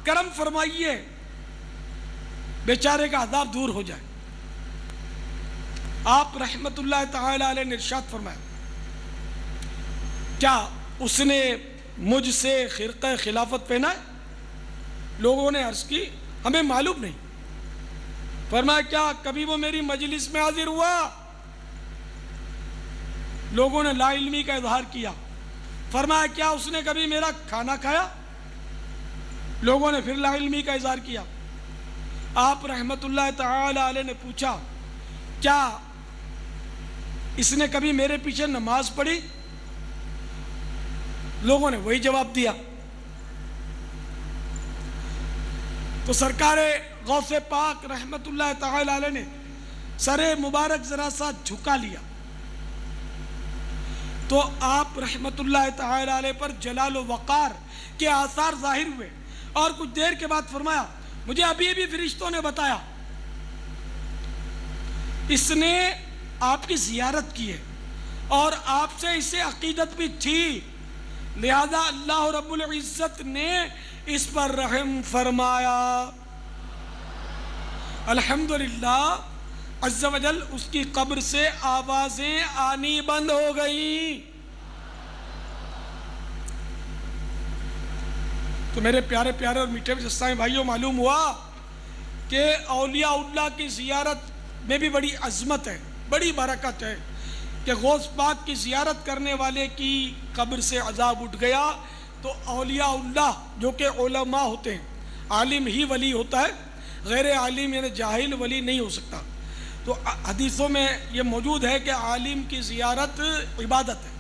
کرم فرمائیے بیچارے کا عذاب دور ہو جائے۔ آپ رحمت اللہ تعالی علیہ نے ارشاد فرمایا کیا اس نے مجھ سے خرقہ خلافت پہنا ہے؟ لوگوں نے عرض کی ہمیں معلوم نہیں۔ فرمایا کیا کبھی وہ میری مجلس میں حاضر ہوا؟ لوگوں نے لا علمی کا اظہار کیا۔ فرمایا کیا اس نے کبھی میرا کھانا کھایا؟ لوگوں نے پھر لا علمی کا اظہار کیا۔ آپ رحمت اللہ تعالی علیہ نے پوچھا کیا اس نے کبھی میرے پیچھے نماز پڑھی؟ لوگوں نے وہی جواب دیا۔ تو سرکار غوث پاک رحمت اللہ تعالی علیہ نے سر مبارک ذرا سا جھکا لیا تو آپ رحمت اللہ تعالی علیہ پر جلال و وقار کے آثار ظاہر ہوئے، اور کچھ دیر کے بعد فرمایا مجھے ابھی بھی فرشتوں نے بتایا اس نے آپ کی زیارت کی ہے اور آپ سے اسے عقیدت بھی تھی، لہذا اللہ رب العزت نے اس پر رحم فرمایا۔ الحمدللہ عز و جل اس کی قبر سے آوازیں آنی بند ہو گئیں۔ تو میرے پیارے پیارے اور میٹھے اسلامی بھائیوں، معلوم ہوا کہ اولیاء اللہ کی زیارت میں بھی بڑی عظمت ہے، بڑی برکت ہے کہ غوث پاک کی زیارت کرنے والے کی قبر سے عذاب اٹھ گیا تو اولیاء اللہ جو کہ علماء ہوتے ہیں، عالم ہی ولی ہوتا ہے، غیر عالم یعنی جاہل ولی نہیں ہو سکتا۔ تو حدیثوں میں یہ موجود ہے کہ عالم کی زیارت عبادت ہے،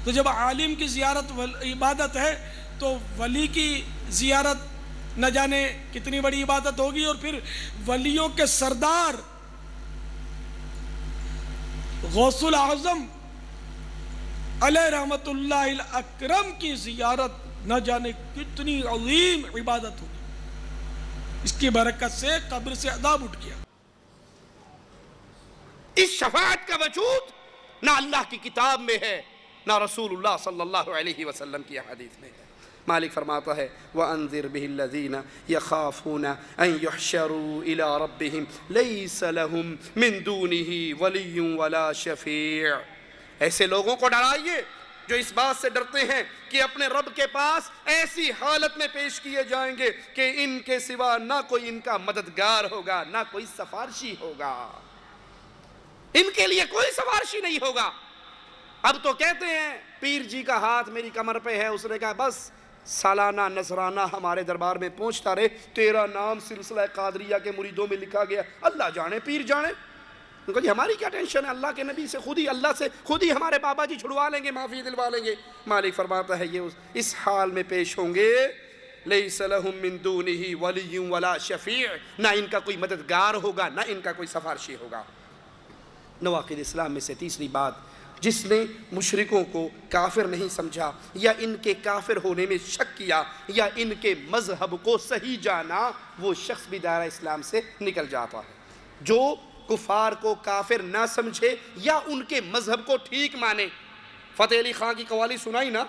تو جب عالم کی زیارت عبادت ہے تو ولی کی زیارت نہ جانے کتنی بڑی عبادت ہوگی۔ اور پھر ولیوں کے سردار غوث الاعظم علیہ رحمت اللہ الاکرم کی زیارت نہ جانے کتنی عظیم عبادت ہوگی، اس کی برکت سے قبر سے عذاب اٹھ گیا۔ اس شفاعت کا وجود نہ اللہ کی کتاب میں ہے نہ رسول اللہ صلی اللہ علیہ وسلم کی حدیث میں ہے۔ مالک فرماتا ہے وَأَنذِرْ بِهِ الَّذِينَ يَخَافُونَ أَن يُحْشَرُوا إِلَىٰ رَبِّهِمْ لَيْسَ لَهُمْ مِن دُونِهِ وَلِيٌّ وَلَا شَفِيعٌ۔ ایسے لوگوں کو ڈرائیے جو اس بات سے ڈرتے ہیں کہ اپنے رب کے پاس ایسی حالت میں پیش کیے جائیں گے کہ ان کے سوا نہ کوئی ان کا مددگار ہوگا نہ کوئی سفارشی ہوگا، ان کے لیے کوئی سفارشی نہیں ہوگا۔ اب تو کہتے ہیں پیر جی کا ہاتھ میری کمر پہ ہے، اس نے کہا بس سالانہ نذرانہ ہمارے دربار میں پہنچتا رہے، تیرا نام سلسلہ قادریہ کے مریدوں میں لکھا گیا، اللہ جانے پیر جانے۔ ان کو جی ہماری کیا ٹینشن ہے، اللہ کے نبی سے خود ہی، اللہ سے خود ہی ہمارے بابا جی چھڑوا لیں گے، معافی دلوا لیں گے۔ مالک فرماتا ہے یہ اس حال میں پیش ہوں گے لیس لہم من دونہ ولی ولا شفیع، نہ ان کا کوئی مددگار ہوگا نہ ان کا کوئی سفارشی ہوگا۔ نواقض اسلام میں سے تیسری بات، جس نے مشرکوں کو کافر نہیں سمجھا یا ان کے کافر ہونے میں شک کیا یا ان کے مذہب کو صحیح جانا، وہ شخص بھی دائرہ اسلام سے نکل جاتا ہے۔ جو کفار کو کافر نہ سمجھے یا ان کے مذہب کو ٹھیک مانے۔ فتح علی خان کی قوالی سنائی نا،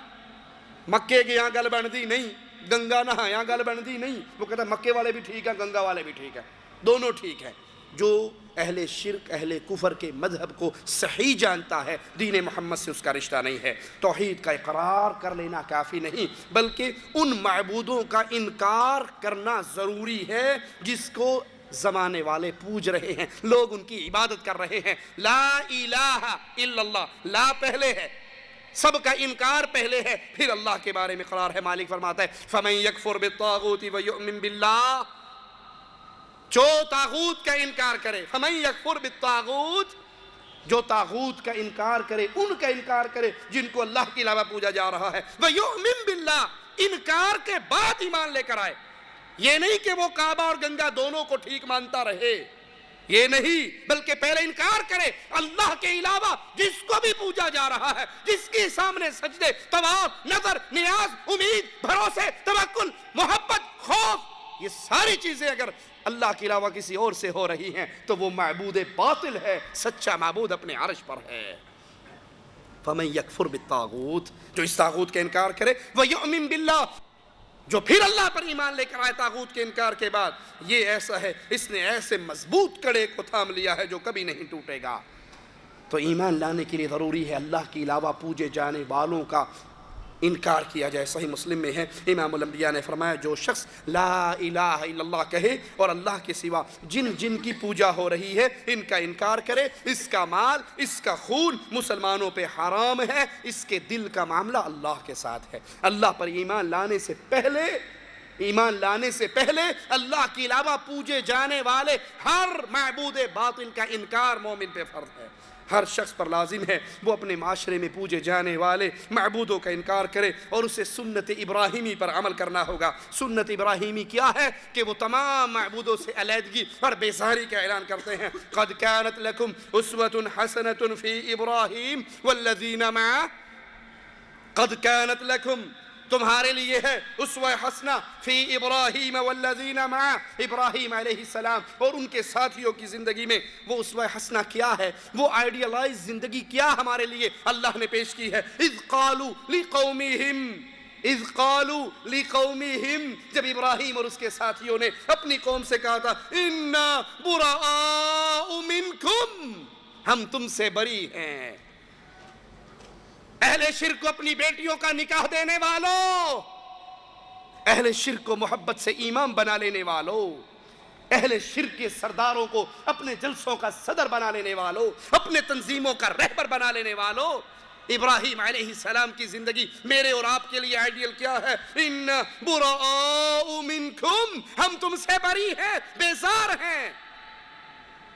مکے گیا گل بندی نہیں، گنگا نہایا گل بندی نہیں۔ وہ کہتا ہے مکے والے بھی ٹھیک ہے، گنگا والے بھی ٹھیک ہے، دونوں ٹھیک ہے۔ جو اہل شرک اہل کفر کے مذہب کو صحیح جانتا ہے دین محمد سے اس کا رشتہ نہیں ہے۔ توحید کا اقرار کر لینا کافی نہیں بلکہ ان معبودوں کا انکار کرنا ضروری ہے جس کو زمانے والے پوج رہے ہیں، لوگ ان کی عبادت کر رہے ہیں۔ لا الہ الا اللہ، لا پہلے ہے، سب کا انکار پہلے ہے، پھر اللہ کے بارے میں قرار ہے۔ مالک فرماتا ہے فَمَن يَكْفُرْ بِالطَّاغُوتِ وَيُؤْمِن بِاللَّهِ، جو طاغوت کا انکار کرے، فَمَن يَكْفُرْ بِالطَّاغُوتِ، جو طاغوت کا انکار کرے، ان کا انکار کرے جن کو اللہ کے علاوہ پوجا جا رہا ہے، وَيُؤْمِن بِاللَّهِ، انکار کے بعد ایمان لے کر آئے، یہ نہیں کہ وہ کعبہ اور گنگا دونوں کو ٹھیک مانتا رہے، یہ نہیں، بلکہ پہلے انکار کرے اللہ کے علاوہ جس کو بھی پوجا جا رہا ہے، جس کے سامنے سجدے، طواف، نظر، نیاز، امید، بھروسے، توکل، محبت، خوف، یہ ساری چیزیں اگر اللہ کے علاوہ کسی اور سے ہو رہی ہیں تو وہ معبود باطل ہے، سچا معبود اپنے عرش پر ہے۔ فَمَن يَكْفُرْ بِالطَّاغُوتِ، جو اس طاغوت کا انکار کرے، وَيُؤْمِن بِاللَّهِ، جو پھر اللہ پر ایمان لے کر آئے طاغوت کے انکار کے بعد، یہ ایسا ہے، اس نے ایسے مضبوط کڑے کو تھام لیا ہے جو کبھی نہیں ٹوٹے گا۔ تو ایمان لانے کے لیے ضروری ہے اللہ کے علاوہ پوجے جانے والوں کا انکار کیا جائے۔ صحیح مسلم میں ہے، امام الانبیاء نے فرمایا جو شخص لا الہ الا اللہ کہے اور اللہ کے سوا جن جن کی پوجا ہو رہی ہے ان کا انکار کرے، اس کا مال، اس کا خون مسلمانوں پہ حرام ہے، اس کے دل کا معاملہ اللہ کے ساتھ ہے۔ اللہ پر ایمان لانے سے پہلے اللہ کے علاوہ پوجے جانے والے ہر معبود باطل کا انکار مومن پہ فرض ہے۔ ہر شخص پر لازم ہے وہ اپنے معاشرے میں پوجے جانے والے معبودوں کا انکار کرے اور اسے سنت ابراہیمی پر عمل کرنا ہوگا۔ سنت ابراہیمی کیا ہے کہ وہ تمام معبودوں سے علیحدگی اور بیزاری کا اعلان کرتے ہیں۔ قد كانت لكم اسوة حسنة في ابراہیم والذین معه، قد كانت لكم، تمہارے لیے ہے اسوہ حسنہ فی ابراہیم والذین معہ، ابراہیم علیہ السلام اور ان کے ساتھیوں کی زندگی میں وہ اسوہ حسنہ کیا ہے، وہ آئیڈیلائز زندگی کیا ہمارے لیے اللہ نے پیش کی ہے۔ اذ قالوا لقومہم، جب ابراہیم اور اس کے ساتھیوں نے اپنی قوم سے کہا تھا انا براء منکم، ہم تم سے بری ہیں۔ اہل شرک کو اپنی بیٹیوں کا نکاح دینے والوں، اہل شرک کو محبت سے امام بنا لینے والوں، اہل شرک کے سرداروں کو اپنے جلسوں کا صدر بنا لینے والوں، اپنے تنظیموں کا رہبر بنا لینے والوں، ابراہیم علیہ السلام کی زندگی میرے اور آپ کے لیے آئیڈیل کیا ہے؟ ان براء منکم، ہم تم سے بری ہیں، بیزار ہیں۔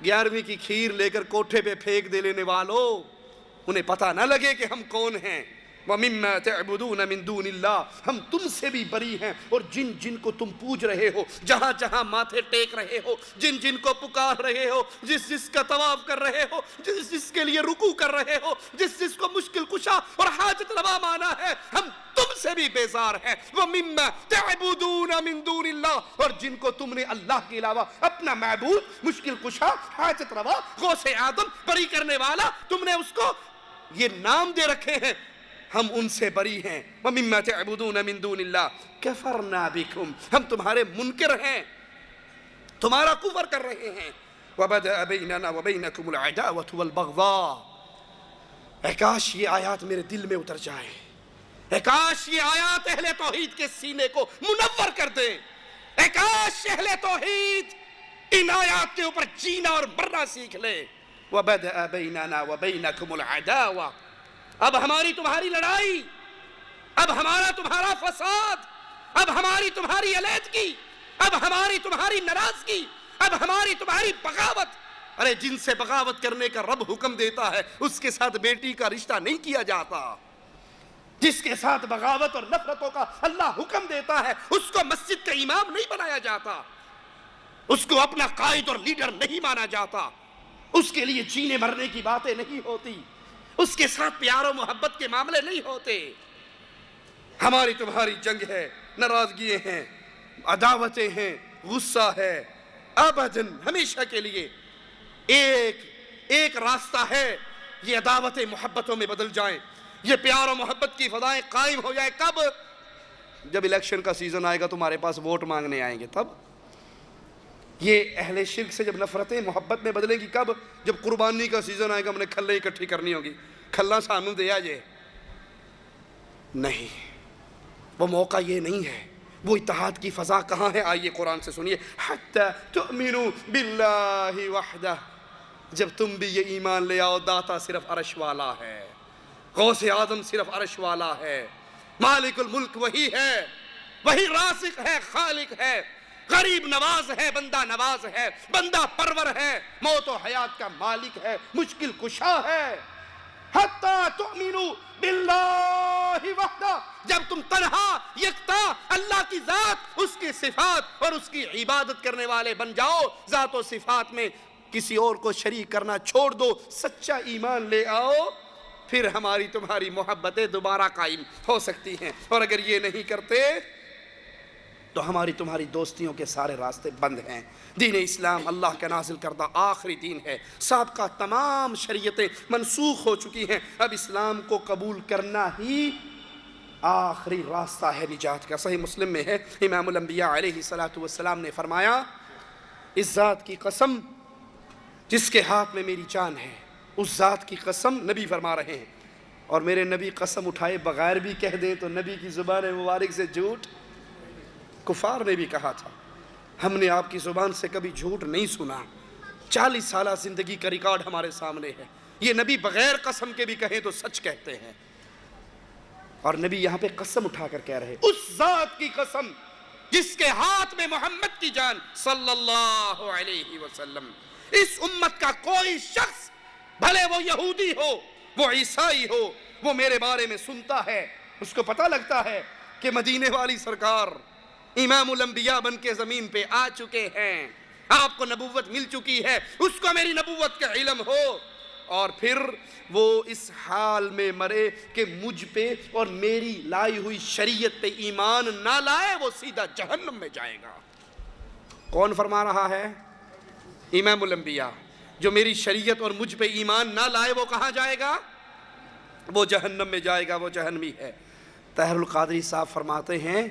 11ویں کی کھیر لے کر کوٹھے پہ پھینک دے لینے والوں، انہیں پتہ نہ لگے کہ ہم کون ہیں۔ وَمِمَّا تَعْبُدُونَ مِن دُونِ اللَّهِ، ہم تم سے بھی بری ہیں، اور جن جن کو تم پوج رہے ہو، جہاں جہاں ماتھے ٹیک رہے ہو، جن جن کو پکار رہے ہو، جس جس کا طواف کر رہے ہو، جس جس کے لیے رکوع کر رہے ہو، جس جس کو مشکل کشا اور حاجت روا مانا ہے، ہم تم سے بھی بیزار ہیں۔ وَمِمَّا تَعْبُدُونَ مِن دُونِ اللَّهِ، اور جن کو تم نے اللہ کے علاوہ اپنا معبود، مشکل کشا، حاجت روا، غوث اعظم، بری کرنے والا، تم نے اس کو یہ نام دے رکھے ہیں، ہم ان سے بری ہیں۔ وَمِمَّا تَعْبُدُونَ مِن دُونِ اللَّهِ كَفَرْنَا بِكُمْ، ہم تمہارے منکر ہیں، تمہارا کفر کر رہے ہیں۔ وَبَدَأَ بَيْنَنَا وَبَيْنَكُمُ الْعَدَاوَةُ وَالْبَغْضَاءُ، اے کاش یہ آیات میرے دل میں اتر جائیں، اے کاش یہ آیات اہل توحید کے سینے کو منور کر دیں، اے کاش اہل توحید ان آیات کے اوپر جینا اور مرنا سیکھ لے۔ وَبَدَأَ بَيْنَنَا وَبَيْنَكُمُ الْعَدَاوَةُ، اب ہماری تمہاری لڑائی، اب ہمارا تمہارا فساد، اب ہماری تمہاری علیحدگی، اب ہماری تمہاری ناراضگی، اب ہماری تمہاری بغاوت۔ ارے جن سے بغاوت کرنے کا رب حکم دیتا ہے اس کے ساتھ بیٹی کا رشتہ نہیں کیا جاتا، جس کے ساتھ بغاوت اور نفرتوں کا اللہ حکم دیتا ہے اس کو مسجد کا امام نہیں بنایا جاتا، اس کو اپنا قائد اور لیڈر نہیں مانا جاتا، اس کے لیے جینے مرنے کی باتیں نہیں ہوتی، اس کے ساتھ پیار و محبت کے معاملے نہیں ہوتے۔ ہماری تمہاری جنگ ہے، ناراضگیاں ہیں، عداوتیں ہیں، غصہ ہے، ابداً ہمیشہ کے لیے ایک راستہ ہے، یہ عداوتیں محبتوں میں بدل جائیں، یہ پیار و محبت کی فضائیں قائم ہو جائے۔ کب؟ جب الیکشن کا سیزن آئے گا تمہارے پاس ووٹ مانگنے آئیں گے، تب یہ اہل شرک سے جب نفرتیں محبت میں بدلیں گی کب؟ جب قربانی کا سیزن آئے گا، ہم نے کھلیں اکٹھی کرنی ہوگی، کھلا سانو دیا جے نہیں، وہ موقع یہ نہیں ہے۔ وہ اتحاد کی فضا کہاں ہے؟ آئیے قرآن سے سنیے، حتی تؤمنوا باللہ وحدہ، جب تم بھی یہ ایمان لے آؤ داتا صرف عرش والا ہے، غوث اعظم صرف عرش والا ہے، مالک الملک وہی ہے، وہی رازق ہے، خالق ہے، غریب نواز ہے، بندہ نواز ہے، بندہ پرور ہے، موت و حیات کا مالک ہے، مشکل کشا ہے۔ حتی تؤمنوا باللہ وحدہ، جب تم تنہا یکتا اللہ کی ذات، اس کی صفات اور اس کی عبادت کرنے والے بن جاؤ، ذات و صفات میں کسی اور کو شریک کرنا چھوڑ دو، سچا ایمان لے آؤ، پھر ہماری تمہاری محبتیں دوبارہ قائم ہو سکتی ہیں۔ اور اگر یہ نہیں کرتے تو ہماری تمہاری دوستیوں کے سارے راستے بند ہیں۔ دین اسلام اللہ کا نازل کردہ آخری دین ہے، سابقہ تمام شریعتیں منسوخ ہو چکی ہیں، اب اسلام کو قبول کرنا ہی آخری راستہ ہے نجات کا۔ صحیح مسلم میں ہے، امام الانبیاء علیہ السلام نے فرمایا، اس ذات کی قسم جس کے ہاتھ میں میری جان ہے، اس ذات کی قسم، نبی فرما رہے ہیں، اور میرے نبی قسم اٹھائے بغیر بھی کہہ دیں تو نبی کی زبان مبارک سے جھوٹ، کفار نے بھی کہا تھا، ہم نے آپ کی زبان سے کبھی جھوٹ نہیں سنا، 40 سالہ زندگی کا ریکارڈ ہمارے سامنے ہے، یہ نبی بغیر قسم کے بھی کہیں تو سچ کہتے ہیں، اور نبی یہاں پہ قسم اٹھا کر کہہ رہے، اس ذات کی قسم جس کے ہاتھ میں محمد کی جان صلی اللہ علیہ وسلم، اس امت کا کوئی شخص، بھلے وہ یہودی ہو، وہ عیسائی ہو، وہ میرے بارے میں سنتا ہے، اس کو پتہ لگتا ہے کہ مدینے والی سرکار امام الانبیاء بن کے زمین پہ آ چکے ہیں، آپ کو نبوت مل چکی ہے، اس کو میری نبوت کا علم ہو، اور پھر وہ اس حال میں مرے کہ مجھ پہ اور میری لائی ہوئی شریعت پہ ایمان نہ لائے، وہ سیدھا جہنم میں جائے گا۔ کون فرما رہا ہے؟ امام الانبیاء۔ جو میری شریعت اور مجھ پہ ایمان نہ لائے وہ کہاں جائے گا؟ وہ جہنم میں جائے گا، وہ جہنمی ہے۔ طاہر القادری صاحب فرماتے ہیں،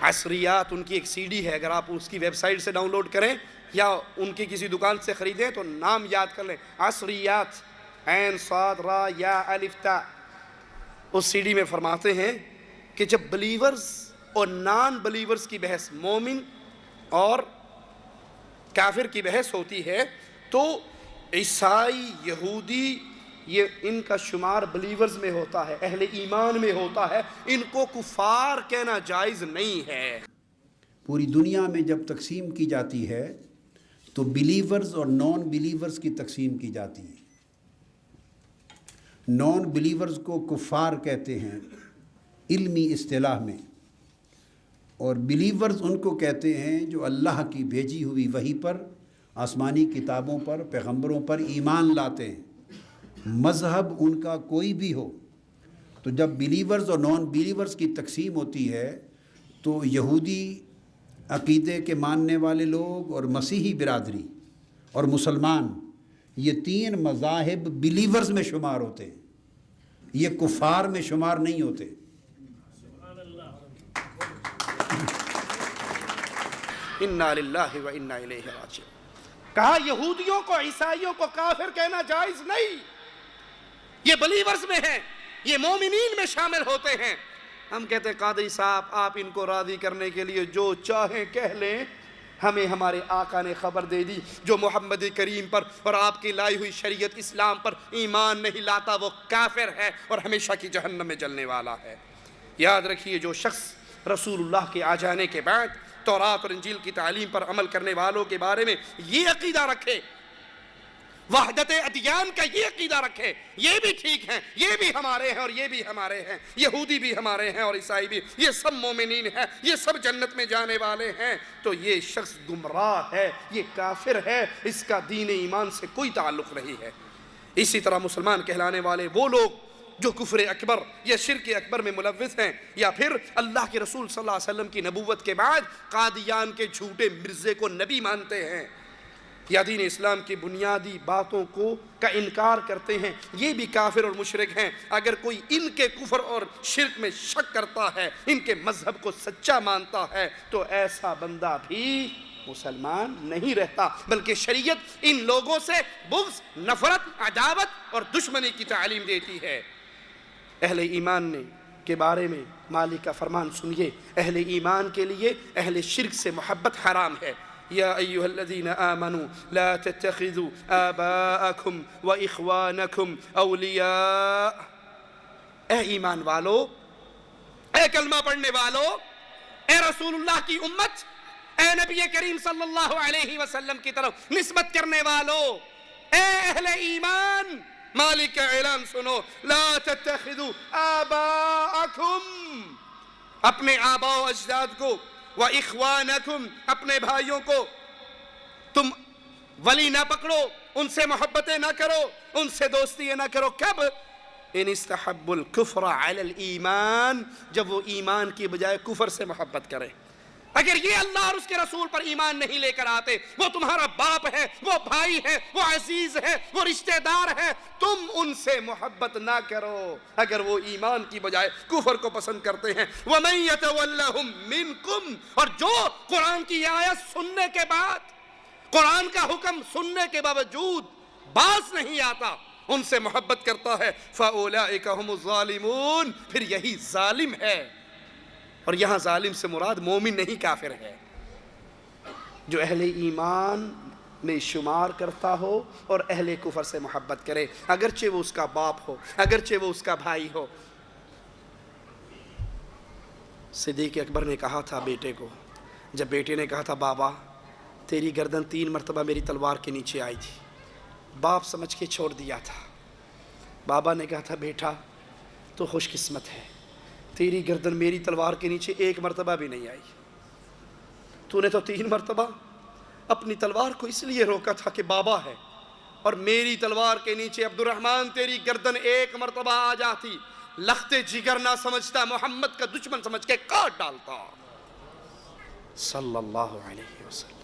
عصریات ان کی ایک سی ڈی ہے، اگر آپ اس کی ویب سائٹ سے ڈاؤن لوڈ کریں یا ان کی کسی دکان سے خریدیں تو نام یاد کر لیں، عصریات، عین صاد را یا الف تا۔ اس سی ڈی میں فرماتے ہیں کہ جب بلیورز اور نان بلیورز کی بحث، مومن اور کافر کی بحث ہوتی ہے تو عیسائی، یہودی، یہ ان کا شمار بلیورز میں ہوتا ہے، اہل ایمان میں ہوتا ہے، ان کو کفار کہنا جائز نہیں ہے۔ پوری دنیا میں جب تقسیم کی جاتی ہے تو بلیورز اور نان بلیورز کی تقسیم کی جاتی ہے۔ نان بلیورز کو کفار کہتے ہیں علمی اصطلاح میں، اور بلیورز ان کو کہتے ہیں جو اللہ کی بھیجی ہوئی وحی پر، آسمانی کتابوں پر، پیغمبروں پر ایمان لاتے ہیں، مذہب ان کا کوئی بھی ہو۔ تو جب بلیورز اور نان بلیورز کی تقسیم ہوتی ہے تو یہودی عقیدے کے ماننے والے لوگ اور مسیحی برادری اور مسلمان، یہ تین مذاہب بلیورز میں شمار ہوتے ہیں، یہ کفار میں شمار نہیں ہوتے۔ انا للہ و انا الیہ راجعون۔ کہا یہودیوں کو، عیسائیوں کو کافر کہنا جائز نہیں، یہ بلیورز میں ہیں، یہ مومنین میں شامل ہوتے ہیں۔ ہم کہتے ہیں قادری صاحب آپ ان کو راضی کرنے کے لیے جو چاہیں کہہ لیں، ہمیں ہمارے آقا نے خبر دے دی، جو محمد کریم پر اور آپ کی لائی ہوئی شریعت اسلام پر ایمان نہیں لاتا وہ کافر ہے اور ہمیشہ کی جہنم میں جلنے والا ہے۔ یاد رکھیے، جو شخص رسول اللہ کے آ جانے کے بعد تورات اور انجیل کی تعلیم پر عمل کرنے والوں کے بارے میں یہ عقیدہ رکھے، وحدت ادیان کا یہ عقیدہ رکھے، یہ بھی ٹھیک ہیں، یہ بھی ہمارے ہیں اور یہ بھی ہمارے ہیں، یہودی بھی ہمارے ہیں اور عیسائی بھی، یہ سب مومنین ہیں، یہ سب جنت میں جانے والے ہیں، تو یہ شخص گمراہ ہے، یہ کافر ہے، اس کا دین ایمان سے کوئی تعلق نہیں ہے۔ اسی طرح مسلمان کہلانے والے وہ لوگ جو کفر اکبر یا شرک اکبر میں ملوث ہیں، یا پھر اللہ کے رسول صلی اللہ علیہ وسلم کی نبوت کے بعد قادیان کے جھوٹے مرزے کو نبی مانتے ہیں، یا دین اسلام کی بنیادی باتوں کا انکار کرتے ہیں، یہ بھی کافر اور مشرک ہیں۔ اگر کوئی ان کے کفر اور شرک میں شک کرتا ہے، ان کے مذہب کو سچا مانتا ہے، تو ایسا بندہ بھی مسلمان نہیں رہتا، بلکہ شریعت ان لوگوں سے بغض، نفرت، عداوت اور دشمنی کی تعلیم دیتی ہے۔ اہل ایمان کے بارے میں مالک کا فرمان سنیے، اہل ایمان کے لیے اہل شرک سے محبت حرام ہے۔ یا ایھا الذین آمنوا لا تتخذوا آباءکم واخوانکم اولیاء، اے ایمان والو، اے کلمہ پڑھنے والو، اے رسول اللہ کی امت، اے نبی کریم صلی اللہ علیہ وسلم کی طرف نسبت کرنے والو، اے اہل ایمان، مالک کا اعلان سنو، لا تتخذوا آباءکم، اپنے آباء و اجداد کو، وَإِخْوَانَكُمْ، اپنے بھائیوں کو تم ولی نہ پکڑو، ان سے محبتیں نہ کرو، ان سے دوستیاں نہ کرو۔ کب؟ ان استحبوا الکفر علی الایمان، جب وہ ایمان کی بجائے کفر سے محبت کریں۔ اگر یہ اللہ اور اس کے رسول پر ایمان نہیں لے کر آتے، وہ تمہارا باپ ہے، وہ بھائی ہے، وہ عزیز ہے، وہ رشتہ دار ہے، تم ان سے محبت نہ کرو اگر وہ ایمان کی بجائے کفر کو پسند کرتے ہیں۔ وَمَن يَتَوَلَّهُم مِّنكُمْ، اور جو قرآن کی آیت سننے کے بعد، قرآن کا حکم سننے کے باوجود باز نہیں آتا، ان سے محبت کرتا ہے، فَأُولَئِكَ هُمُ الظَّالِمُونَ، پھر یہی ظالم ہے۔ اور یہاں ظالم سے مراد مومن نہیں، کافر ہے، جو اہل ایمان میں شمار کرتا ہو اور اہل کفر سے محبت کرے، اگرچہ وہ اس کا باپ ہو، اگرچہ وہ اس کا بھائی ہو۔ صدیق اکبر نے کہا تھا بیٹے کو، جب بیٹے نے کہا تھا بابا تیری گردن 3 مرتبہ میری تلوار کے نیچے آئی تھی، باپ سمجھ کے چھوڑ دیا تھا۔ بابا نے کہا تھا بیٹا تو خوش قسمت ہے، تیری گردن میری تلوار کے نیچے 1 مرتبہ بھی نہیں آئی، تو نے تو 3 مرتبہ اپنی تلوار کو اس لیے روکا تھا کہ بابا ہے، اور میری تلوار کے نیچے عبد الرحمن تیری گردن 1 مرتبہ آ جاتی، لخت جگر نہ سمجھتا، محمد کا دشمن سمجھ کے کاٹ ڈالتا، صلی اللہ علیہ وسلم۔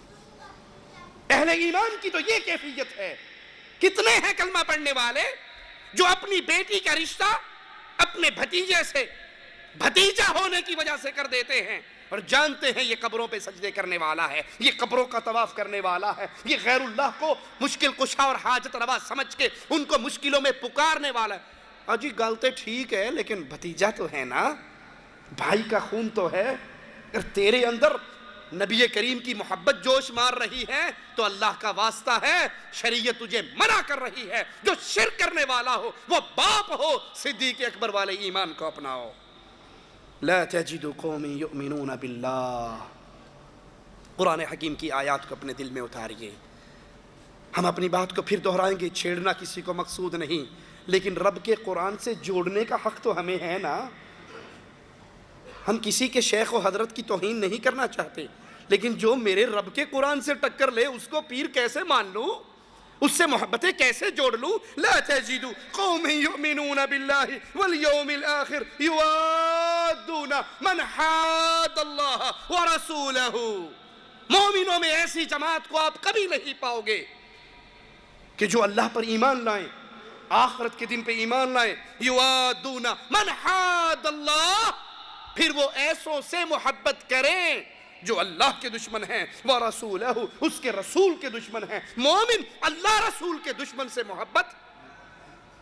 اہل ایمان کی تو یہ کیفیت ہے۔ کتنے ہیں کلمہ پڑھنے والے جو اپنی بیٹی کا رشتہ اپنے بھتیجے سے، بھتیجا ہونے کی وجہ سے کر دیتے ہیں، اور جانتے ہیں یہ قبروں پہ سجدے کرنے والا ہے، یہ قبروں کا طواف کرنے والا ہے، یہ غیر اللہ کو مشکل کشا اور حاجت روا سمجھ کے ان کو مشکلوں میں پکارنے والا ہے۔ اجی گالتے ٹھیک ہے لیکن بھتیجا تو ہے نا، بھائی کا خون تو ہے۔ اگر تیرے اندر نبی کریم کی محبت جوش مار رہی ہے تو اللہ کا واسطہ ہے، شریعت تجھے منع کر رہی ہے، جو شرک کرنے والا ہو، وہ باپ ہو، صدیق اکبر والے ایمان کو اپناؤ۔ لا تجد قوم یؤمنون باللہ، قرآن حکیم کی آیات کو اپنے دل میں اتاریے۔ ہم اپنی بات کو پھر دہرائیں گے، چھیڑنا کسی کو مقصود نہیں، لیکن رب کے قرآن سے جوڑنے کا حق تو ہمیں ہے نا۔ ہم کسی کے شیخ و حضرت کی توہین نہیں کرنا چاہتے، لیکن جو میرے رب کے قرآن سے ٹکر لے اس کو پیر کیسے مان لوں، اس سے محبتیں کیسے جوڑ لوں؟ لا تجد قوم یؤمنون باللہ والیوم الآخر یوادون من حاد اللہ ورسولہ، مومنوں میں ایسی جماعت کو آپ کبھی نہیں پاؤ گے کہ جو اللہ پر ایمان لائیں، آخرت کے دن پہ ایمان لائیں، یوادون من حاد اللہ، پھر وہ ایسوں سے محبت کریں جو اللہ کے دشمن ہیں، وَرَسُولَهُ، اس کے رسول کے دشمن ہیں۔ مومن اللہ رسول کے دشمن سے محبت،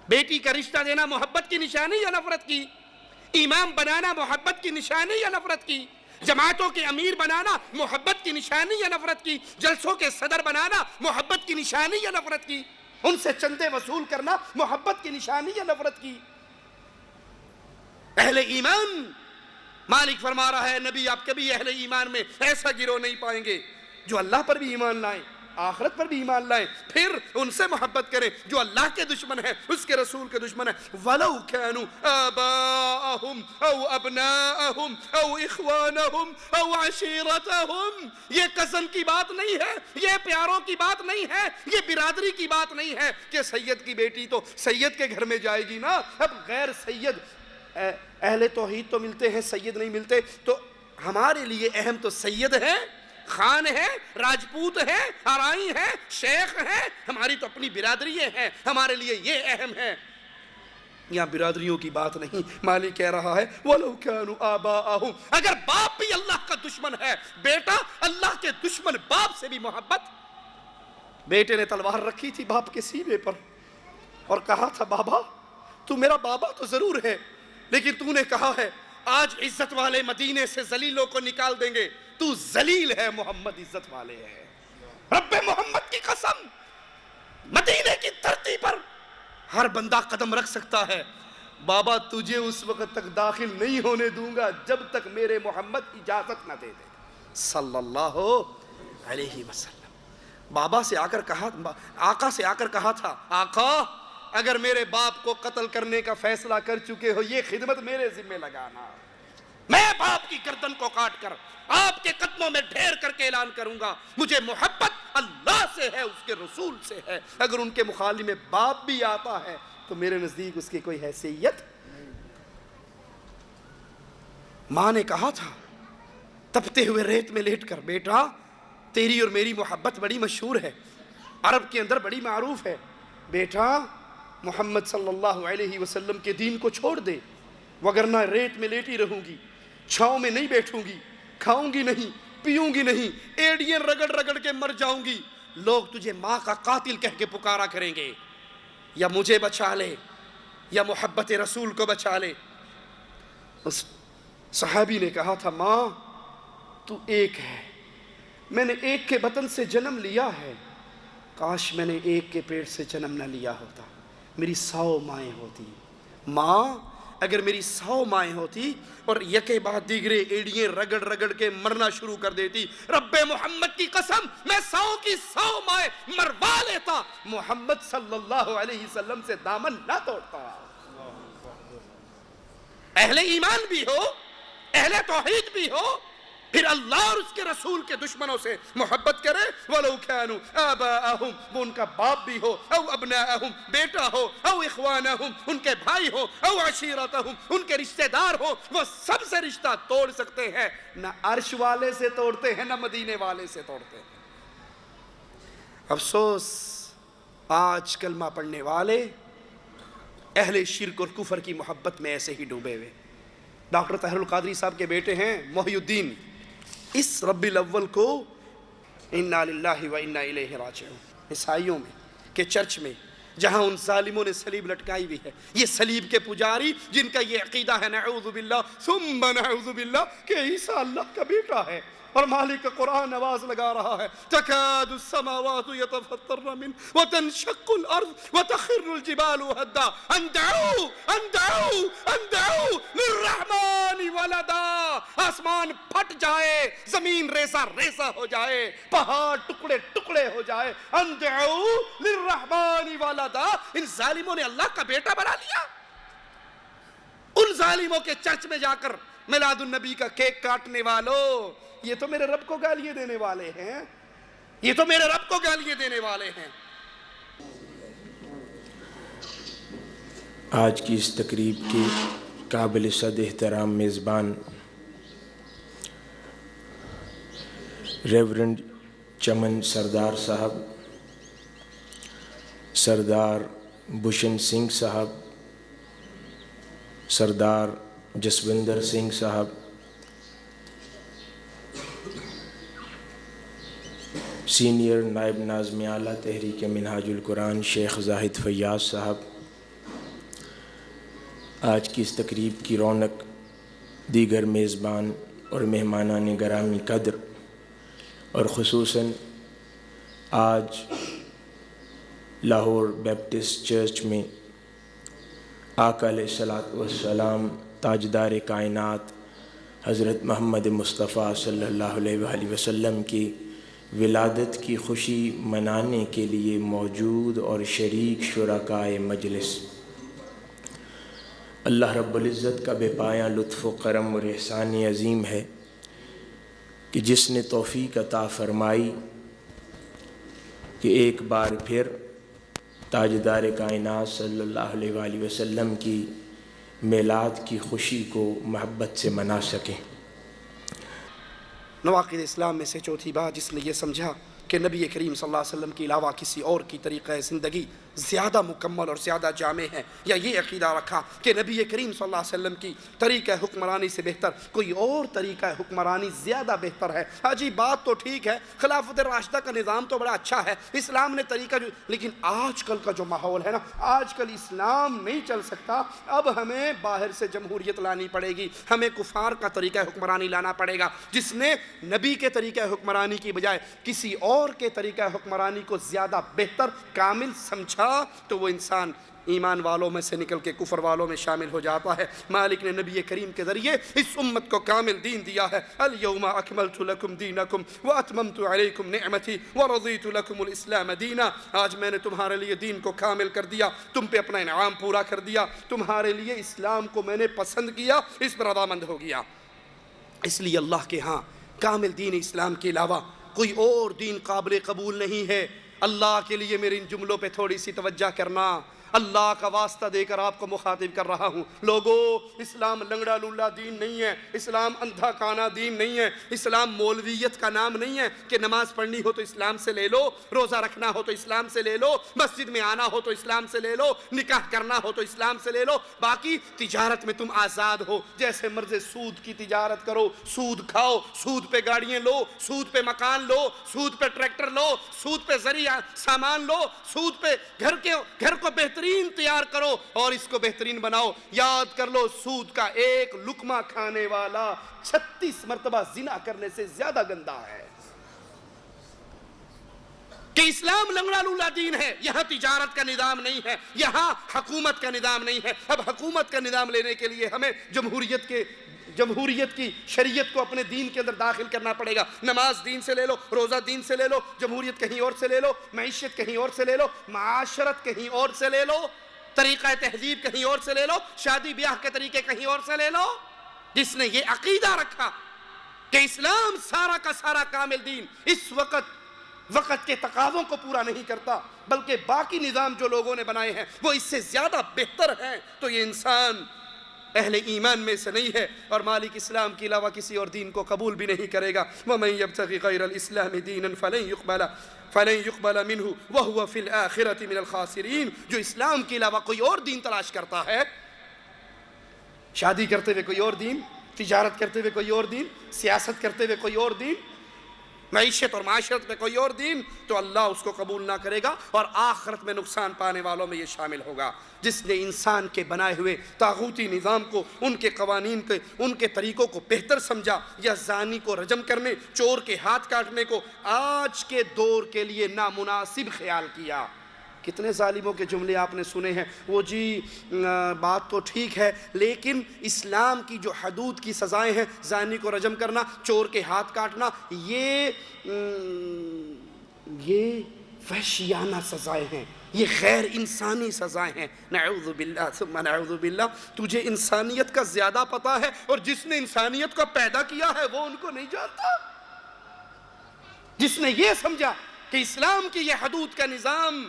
بیٹی کا رشتہ دینا محبت کی نشانی یا نفرت کی؟ امام بنانا محبت کی نشانی یا نفرت کی؟ جماعتوں کے امیر بنانا محبت کی نشانی یا نفرت کی؟ جلسوں کے صدر بنانا محبت کی نشانی یا نفرت کی؟ ان سے چندے وصول کرنا محبت کی نشانی یا نفرت کی؟ اہل ایمان، مالک فرما رہا ہے نبی آپ کبھی اہل ایمان میں ایسا گروہ نہیں پائیں گے جو اللہ پر بھی ایمان لائیں، آخرت پر بھی ایمان لائیں، پھر ان سے محبت کریں جو اللہ کے دشمن ہیں، اس کے رسول کے دشمن ہیں۔ وَلَوْ كَانُوا آبَاءَهُمْ أَوْ أَبْنَاءَهُمْ أَوْ إِخْوَانَهُمْ أَوْ عَشِيرَتَهُمْ، یہ کزن کی بات نہیں ہے، یہ پیاروں کی بات نہیں ہے، یہ برادری کی بات نہیں ہے کہ سید کی بیٹی تو سید کے گھر میں جائے گی نا، اب غیر سید اہل توحید تو ملتے ہیں، سید نہیں ملتے، تو ہمارے لیے اہم تو سید ہے خان ہے، راجپوت ہے، آرائی ہے، شیخ ہے، ہماری تو اپنی برادریاں ہیں، ہمارے لیے یہ اہم ہے. یہاں برادریوں کی بات نہیں. مالک کہہ رہا ہے وَلَوْ كَانُوا آبَاءَهُمْ، اگر باپ بھی اللہ کا دشمن ہے، بیٹا اللہ کے دشمن باپ سے بھی محبت. بیٹے نے تلوار رکھی تھی باپ کے سینے پر اور کہا تھا بابا تو میرا بابا تو ضرور ہے، لیکن تو نے کہا ہے آج عزت والے مدینے سے ذلیلوں کو نکال دیں گے. تو ذلیل ہے، محمد عزت والے ہے. رب محمد کی قسم، مدینے کی دھرتی پر ہر بندہ قدم رکھ سکتا ہے. بابا تجھے اس وقت تک داخل نہیں ہونے دوں گا جب تک میرے محمد اجازت نہ دے دے صلی اللہ علیہ وسلم. بابا سے آ کر کہا، آقا سے آ کر کہا تھا آقا اگر میرے باپ کو قتل کرنے کا فیصلہ کر چکے ہو یہ خدمت میرے ذمہ لگانا. میں باپ کی گردن کو کاٹ کر آپ کے قدموں میں ڈھیر کر کے اعلان کروں گا مجھے محبت اللہ سے ہے، اس کے رسول سے ہے. اگر ان کے مخالف میں باپ بھی آتا ہے تو میرے نزدیک اس کی کوئی حیثیت. ماں نے کہا تھا تپتے ہوئے ریت میں لیٹ کر بیٹا تیری اور میری محبت بڑی مشہور ہے، عرب کے اندر بڑی معروف ہے. بیٹا محمد صلی اللہ علیہ وسلم کے دین کو چھوڑ دے وگرنہ ریت میں لیٹی رہوں گی، چھاؤں میں نہیں بیٹھوں گی، کھاؤں گی نہیں، پیوں گی نہیں، ایڑیاں رگڑ رگڑ کے مر جاؤں گی. لوگ تجھے ماں کا قاتل کہہ کے پکارا کریں گے. یا مجھے بچا لے یا محبت رسول کو بچا لے. اس صحابی نے کہا تھا ماں تو ایک ہے، میں نے ایک کے بطن سے جنم لیا ہے، کاش میں نے ایک کے پیٹ سے جنم نہ لیا ہوتا، میری 100 مائیں ہوتی. ماں اگر میری 100 مائیں ہوتی اور یکے بعد دیگرے ایڑیاں رگڑ رگڑ کے مرنا شروع کر دیتی، رب محمد کی قسم میں 100 کی 100 مائیں مروا لیتا، محمد صلی اللہ علیہ وسلم سے دامن نہ توڑتا. اہل ایمان بھی ہو، اہل توحید بھی ہو، پھر اللہ اور اس کے رسول کے دشمنوں سے محبت کرے. وَلَوْ كَانُوا آبَاءَهُمْ، وہ ان کا باپ بھی ہو، او ابناءہم بیٹا ہو، او اخوانہم ان کے بھائی ہو، او عشیرتہم ان کے رشتہ دار ہو، وہ سب سے رشتہ توڑ سکتے ہیں. نہ عرش والے سے توڑتے ہیں نہ مدینے والے سے توڑتے ہیں. افسوس آج کلمہ پڑھنے والے اہل شرک اور کفر کی محبت میں ایسے ہی ڈوبے ہوئے. ڈاکٹر طاہر القادری صاحب کے بیٹے ہیں محی الدین، اس ربیع الاول کو انا للہ و انا الیہ راجعون عیسائیوں میں کہ چرچ میں جہاں ان ظالموں نے صلیب لٹکائی ہوئی ہے، یہ صلیب کے پجاری جن کا یہ عقیدہ ہے نعوذ باللہ ثم نعوذ باللہ کہ عیسیٰ اللہ کا بیٹا ہے، اور مالک قرآن آواز لگا رہا ہے تکاد السماوات یتفطرن من وتنشق الارض وتخر الجبال هدا ان دعوا للرحمن ولدا. آسمان پھٹ جائے، زمین ریزہ ریزہ ہو جائے، پہاڑ ٹکڑے ٹکڑے ہو جائے، ان دعوا للرحمن ولدا. ان ظالموں نے اللہ کا بیٹا بنا لیا. ان ظالموں کے چرچ میں جا کر میلاد النبی کا کیک کاٹنے والوں، یہ تو میرے رب کو گالیاں دینے والے ہیں، یہ تو میرے رب کو گالیاں دینے والے ہیں. آج کی اس تقریب کی قابل صد احترام میزبان ریورنڈ چمن سردار صاحب، سردار بھوشن سنگھ صاحب، سردار جسوندر سنگھ صاحب، سینئر نائب ناظم اعلیٰ تحریک منہاج القرآن شیخ زاہد فیاض صاحب. آج کی اس تقریب کی رونق دیگر میزبان اور مہمانان گرامی قدر، اور خصوصاً آج لاہور بیپٹسٹ چرچ میں آقا علیہ الصلوۃ والسلام تاجدار کائنات حضرت محمد مصطفیٰ صلی اللہ علیہ وآلہ وسلم کی ولادت کی خوشی منانے کے لیے موجود اور شریک شرکائے مجلس، اللہ رب العزت کا بے پایاں لطف و کرم اور احسان عظیم ہے کہ جس نے توفیق عطا فرمائی کہ ایک بار پھر تاجدار کائنات صلی اللہ علیہ وآلہ وسلم کی میلاد کی خوشی کو محبت سے منا سکیں. نواقض اسلام میں سے چوتھی بات، جس نے یہ سمجھا کہ نبی کریم صلی اللہ علیہ وسلم کے علاوہ کسی اور کی طریقہ زندگی زیادہ مکمل اور زیادہ جامع ہے، یا یہ عقیدہ رکھا کہ نبی کریم صلی اللہ علیہ وسلم کی طریقہ حکمرانی سے بہتر کوئی اور طریقہ حکمرانی زیادہ بہتر ہے۔ ہاں جی، بات تو ٹھیک ہے، خلافت راشدہ کا نظام تو بڑا اچھا ہے، اسلام نے طریقہ لیکن آج کل کا جو ماحول ہے نا، آج کل اسلام نہیں چل سکتا، اب ہمیں باہر سے جمہوریت لانی پڑے گی، ہمیں کفار کا طریقہ حکمرانی لانا پڑے گا۔ جس نے نبی کے طریقہ حکمرانی کی بجائے کسی اور کے طریقہ حکمرانی کو زیادہ بہتر کامل سمجھا تو وہ انسان ایمان والوں میں سے نکل کے کفر والوں میں شامل ہو جاتا ہے۔ مالک نے نبی کریم کے ذریعے اس امت کو کامل دین دیا ہے۔ الیوم اکملت لکم دینکم واتممت علیکم نعمتی ورضیت لکم الاسلام دینا۔ آج میں نے تمہارے لیے دین کو کامل کر دیا، تم پہ اپنا انعام پورا کر دیا، تمہارے لیے اسلام کو میں نے پسند کیا، اس پر رضامند ہو گیا۔ اس لیے اللہ کے ہاں کامل دین اسلام کے علاوہ کوئی اور دین قابل قبول نہیں ہے۔ اللہ کے لیے میرے ان جملوں پہ تھوڑی سی توجہ کرنا، اللہ کا واسطہ دے کر آپ کو مخاطب کر رہا ہوں۔ لوگو، اسلام لنگڑا لولا دین نہیں ہے، اسلام اندھا کانا دین نہیں ہے، اسلام مولویت کا نام نہیں ہے کہ نماز پڑھنی ہو تو اسلام سے لے لو، روزہ رکھنا ہو تو اسلام سے لے لو، مسجد میں آنا ہو تو اسلام سے لے لو، نکاح کرنا ہو تو اسلام سے لے لو، باقی تجارت میں تم آزاد ہو، جیسے مرضی سود کی تجارت کرو، سود کھاؤ، سود پہ گاڑیاں لو، سود پہ مکان لو، سود پہ ٹریکٹر لو، سود پہ ذریعہ سامان لو، سود پہ گھر کو بہترین تیار کرو اور اس کو بہترین بناؤ۔ یاد کر لو، سود کا ایک لقمہ کھانے والا 36 مرتبہ زنا کرنے سے زیادہ گندا ہے۔ کہ اسلام لنگڑا لولا دین ہے، یہاں تجارت کا نظام نہیں ہے، یہاں حکومت کا نظام نہیں ہے۔ اب حکومت کا نظام لینے کے لیے ہمیں جمہوریت کی شریعت کو اپنے دین کے اندر داخل کرنا پڑے گا۔ نماز دین سے لے لو، روزہ دین سے لے لو، جمہوریت کہیں اور سے لے لو، معیشت کہیں اور سے لے لو، معاشرت کہیں اور سے لے لو، طریقہ تہذیب کہیں اور سے لے لو، شادی بیاہ کے طریقے کہیں اور سے لے لو۔ جس نے یہ عقیدہ رکھا کہ اسلام سارا کا سارا کامل دین اس وقت کے تقاضوں کو پورا نہیں کرتا، بلکہ باقی نظام جو لوگوں نے بنائے ہیں وہ اس سے زیادہ بہتر ہیں، تو یہ انسان اہل ایمان میں سے نہیں ہے اور مالک اسلام کے علاوہ کسی اور دین کو قبول بھی نہیں کرے گا۔ وَمَن يَبْتَغِ غَيْرَ الْإِسْلَامِ دِينًا فَلَن يُقْبَلَ مِنْهُ وَهُوَ فِي الْآخِرَةِ مِنَ الْخَاسِرِينَ۔ جو اسلام کے علاوہ کوئی اور دین تلاش کرتا ہے، شادی کرتے ہوئے کوئی اور دین، تجارت کرتے ہوئے کوئی اور دین، سیاست کرتے ہوئے کوئی اور دین، معیشت اور معاشرت میں کوئی اور دین، تو اللہ اس کو قبول نہ کرے گا اور آخرت میں نقصان پانے والوں میں یہ شامل ہوگا۔ جس نے انسان کے بنائے ہوئے طاغوتی نظام کو، ان کے قوانین کے، ان کے طریقوں کو بہتر سمجھا، یا زانی کو رجم کرنے، چور کے ہاتھ کاٹنے کو آج کے دور کے لیے نامناسب خیال کیا۔ کتنے ظالموں کے جملے آپ نے سنے ہیں، وہ جی بات تو ٹھیک ہے لیکن اسلام کی جو حدود کی سزائیں ہیں، زانی کو رجم کرنا، چور کے ہاتھ کاٹنا، یہ وحشیانہ سزائیں ہیں، یہ غیر انسانی سزائیں ہیں۔ نعوذ باللہ ثم نعوذ باللہ۔ تجھے انسانیت کا زیادہ پتہ ہے اور جس نے انسانیت کو پیدا کیا ہے وہ ان کو نہیں جانتا۔ جس نے یہ سمجھا کہ اسلام کی یہ حدود کا نظام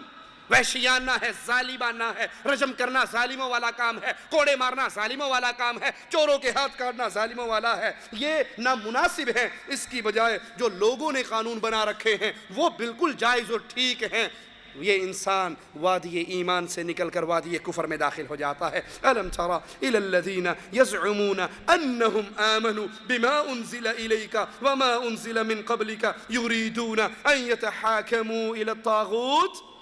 وحشیانہ ہے، ظالمانہ ہے، رجم کرنا ظالموں والا کام ہے، کوڑے مارنا ظالموں والا کام ہے، چوروں کے ہاتھ کاٹنا ظالموں والا ہے، یہ نامناسب ہے۔ اس کی بجائے جو لوگوں نے قانون بنا رکھے ہیں وہ بالکل جائز اور ٹھیک ہیں۔ یہ انسان وادی ایمان سے نکل کر وادی کفر میں داخل ہو جاتا ہے۔ أَلَمْ تَرَ إِلَى الَّذِينَ يَزْعُمُونَ أَنَّهُمْ آمَنُوا بِمَا أُنزِلَ إِلَيْكَ وَمَا أُنزِلَ مِن قَبْلِكَ يُرِيدُونَ أَن يَتَحَاكَمُوا إِلَى الطَّاغُوتِ۔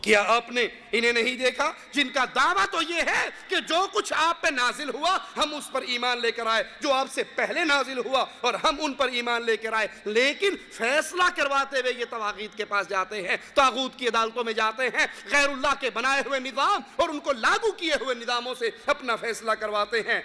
کیا آپ نے انہیں نہیں دیکھا جن کا دعویٰ تو یہ ہے کہ جو کچھ آپ پہ نازل ہوا ہم اس پر ایمان لے کر آئے، جو آپ سے پہلے نازل ہوا اور ہم ان پر ایمان لے کر آئے، لیکن فیصلہ کرواتے ہوئے یہ طواغیت کے پاس جاتے ہیں، طاغوت کی عدالتوں میں جاتے ہیں، غیر اللہ کے بنائے ہوئے نظام اور ان کو لاگو کیے ہوئے نظاموں سے اپنا فیصلہ کرواتے ہیں۔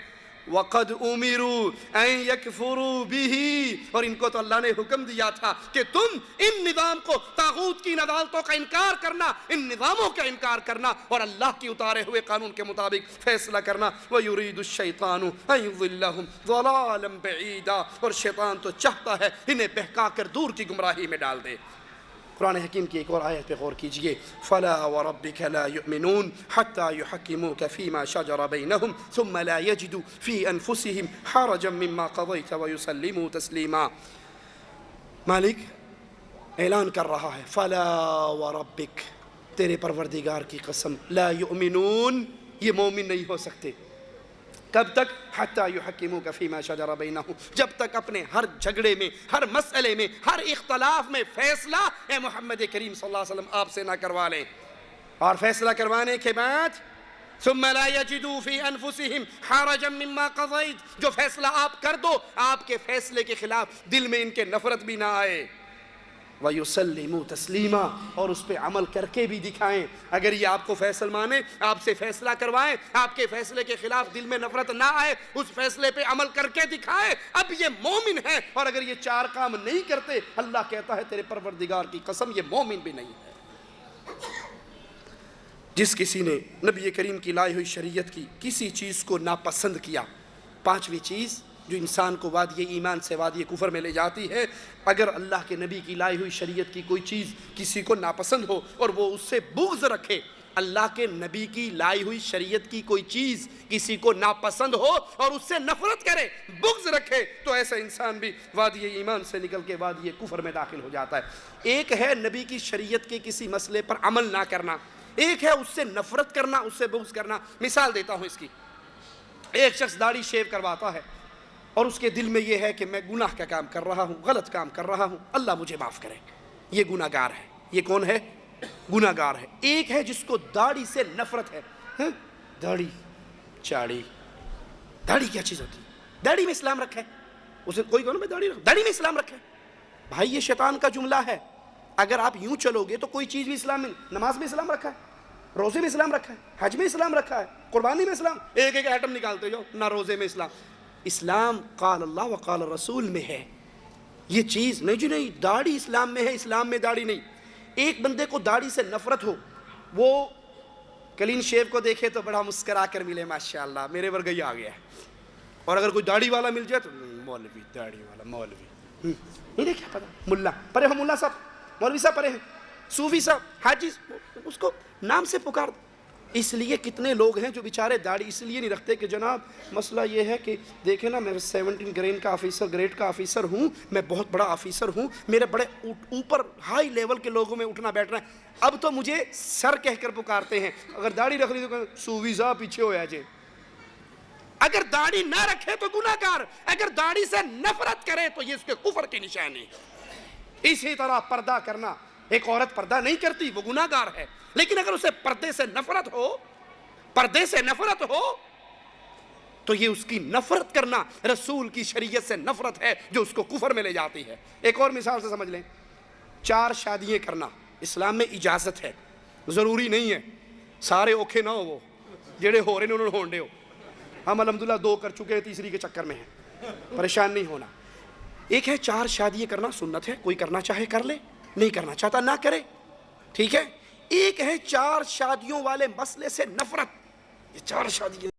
وَقَدْ أُمِرُوا أَن يَكْفُرُوا بِهِ، اور ان کو تو اللہ نے حکم دیا تھا کہ تم ان نظام کو، طاغوت کی عدالتوں کا انکار کرنا، ان نظاموں کا انکار کرنا اور اللہ کی اتارے ہوئے قانون کے مطابق فیصلہ کرنا۔ وَيُرِيدُ الشَّيْطَانُ أَن يُضِلَّهُمْ ضَلَالًا بَعِيدًا، اور شیطان تو چاہتا ہے انہیں بہکا کر دور کی گمراہی میں ڈال دے۔ قرآن حکیم کی ایک اور آیت پہ غور کیجئے، فَلَا وَرَبِّكَ لَا يُؤْمِنُونَ حَتَّى يُحَكِّمُوكَ فِي مَا شَجَرَ بَيْنَهُمْ ثُمَّ لَا يَجِدُوا فِي أَنفُسِهِمْ حَرَجًا مِّمَّا قَضَيْتَ وَيُسَلِّمُوا تَسْلِيمًا۔ مالک اعلان کر رہا ہے، فَلَا وَرَبِّكَ، تیرے پروردگار کی قسم، لا یؤمنون، یہ مومن نہیں ہو سکتے، کب تک؟ حتی یحکموک فیما شجر بینہم، جب تک اپنے ہر جھگڑے میں، ہر مسئلے میں، ہر اختلاف میں فیصلہ اے محمد کریم صلی اللہ علیہ وسلم آپ سے نہ کروا لیں، اور فیصلہ کروانے کے بعد ثم لا یجدوا فی انفسہم حرجا مما قضیت، جو فیصلہ آپ کر دو آپ کے فیصلے کے خلاف دل میں ان کے نفرت بھی نہ آئے، وَيُسَلِّمُوا تَسْلِيمًا، اور اس پہ عمل کر کے بھی دکھائیں۔ اگر یہ آپ کو فیصل مانے، آپ سے فیصلہ کروائیں، آپ کے فیصلے کے خلاف دل میں نفرت نہ آئے، اس فیصلے پہ عمل کر کے دکھائیں، اب یہ مومن ہے۔ اور اگر یہ چار کام نہیں کرتے، اللہ کہتا ہے تیرے پروردگار کی قسم یہ مومن بھی نہیں ہے۔ جس کسی نے نبی کریم کی لائی ہوئی شریعت کی کسی چیز کو ناپسند کیا، پانچویں چیز جو انسان کو وادی ایمان سے وادی کفر میں لے جاتی ہے، اگر اللہ کے نبی کی لائی ہوئی شریعت کی کوئی چیز کسی کو ناپسند ہو اور وہ اس سے بغض رکھے، اللہ کے نبی کی لائی ہوئی شریعت کی کوئی چیز کسی کو ناپسند ہو اور اس سے نفرت کرے، بغض رکھے، تو ایسا انسان بھی وادی ایمان سے نکل کے وادی کفر میں داخل ہو جاتا ہے۔ ایک ہے نبی کی شریعت کے کسی مسئلے پر عمل نہ کرنا، ایک ہے اس سے نفرت کرنا، اس سے بغض کرنا۔ مثال دیتا ہوں اس کی، ایک شخص داڑھی شیو کرواتا ہے اور اس کے دل میں یہ ہے کہ میں گناہ کا کام کر رہا ہوں، غلط کام کر رہا ہوں، اللہ مجھے معاف کرے، یہ گناہ گار ہے۔ یہ کون ہے؟ گناہ گار ہے۔ ایک ہے جس کو داڑھی سے نفرت ہے، داڑھی چاڑی، داڑھی کیا چیز ہوتی ہے؟ داڑھی میں اسلام رکھا ہے، اسے کوئی کہو نا میں داڑھی رکھا، داڑھی میں اسلام رکھا ہے۔ بھائی یہ شیطان کا جملہ ہے، اگر آپ یوں چلو گے تو کوئی چیز بھی اسلام میں، نماز میں اسلام رکھا ہے، روزے میں اسلام رکھا ہے، حج میں اسلام رکھا ہے، قربانی میں اسلام، ایک ایک ایٹم نکالتے جاؤ، نہ روزے میں اسلام۔ اسلام قال اللہ و قال رسول میں ہے، یہ چیز نہیں جی نہیں، داڑھی اسلام میں ہے، اسلام میں داڑھی نہیں۔ ایک بندے کو داڑھی سے نفرت ہو، وہ کلین شیو کو دیکھے تو بڑا مسکرا کر ملے، ماشاءاللہ میرے ورگئی آ گیا ہے، اور اگر کوئی داڑھی والا مل جائے تو مولوی، داڑھی والا مولوی، نہیں کیا پتا، ملا پرے ہو، ملا صاحب، مولوی صاحب پرے ہیں، صوفی صاحب، حاجی، اس کو نام سے پکار دو۔ اس لیے کتنے لوگ ہیں جو بیچارے داڑھی اس لیے نہیں رکھتے کہ جناب مسئلہ یہ ہے کہ دیکھیں نا میں 17 گریڈ کا آفیسر ہوں، میں بہت بڑا آفیسر ہوں، میرے بڑے اوپر ہائی لیول کے لوگوں میں اٹھنا بیٹھنا ہے، اب تو مجھے سر کہہ کر پکارتے ہیں، اگر داڑھی رکھ لی تو صوفی صاحب پیچھے ہو جائے۔ اگر داڑھی نہ رکھے تو گناہ گار، اگر داڑھی سے نفرت کرے تو یہ اس کے کفر کی نشانی۔ اسی طرح پردہ کرنا، ایک عورت پردہ نہیں کرتی وہ گناہ گار ہے، لیکن اگر اسے پردے سے نفرت ہو تو یہ اس کی نفرت کرنا رسول کی شریعت سے نفرت ہے جو اس کو کفر میں لے جاتی ہے۔ ایک اور مثال سے سمجھ لیں، 4 شادیاں کرنا اسلام میں اجازت ہے، ضروری نہیں ہے سارے اوکھے نہ ہو، وہ جڑے ہو رہے ہیں انہوں نے ہونڈے ہو، ہم الحمدللہ 2 کر چکے ہیں، تیسری کے چکر میں ہیں، پریشان نہیں ہونا۔ ایک ہے 4 شادیاں کرنا سنت ہے، کوئی کرنا چاہے کر لے، نہیں کرنا چاہتا نہ کرے، ٹھیک ہے۔ ایک ہے 4 شادیوں والے مسئلے سے نفرت، یہ 4 شادیاں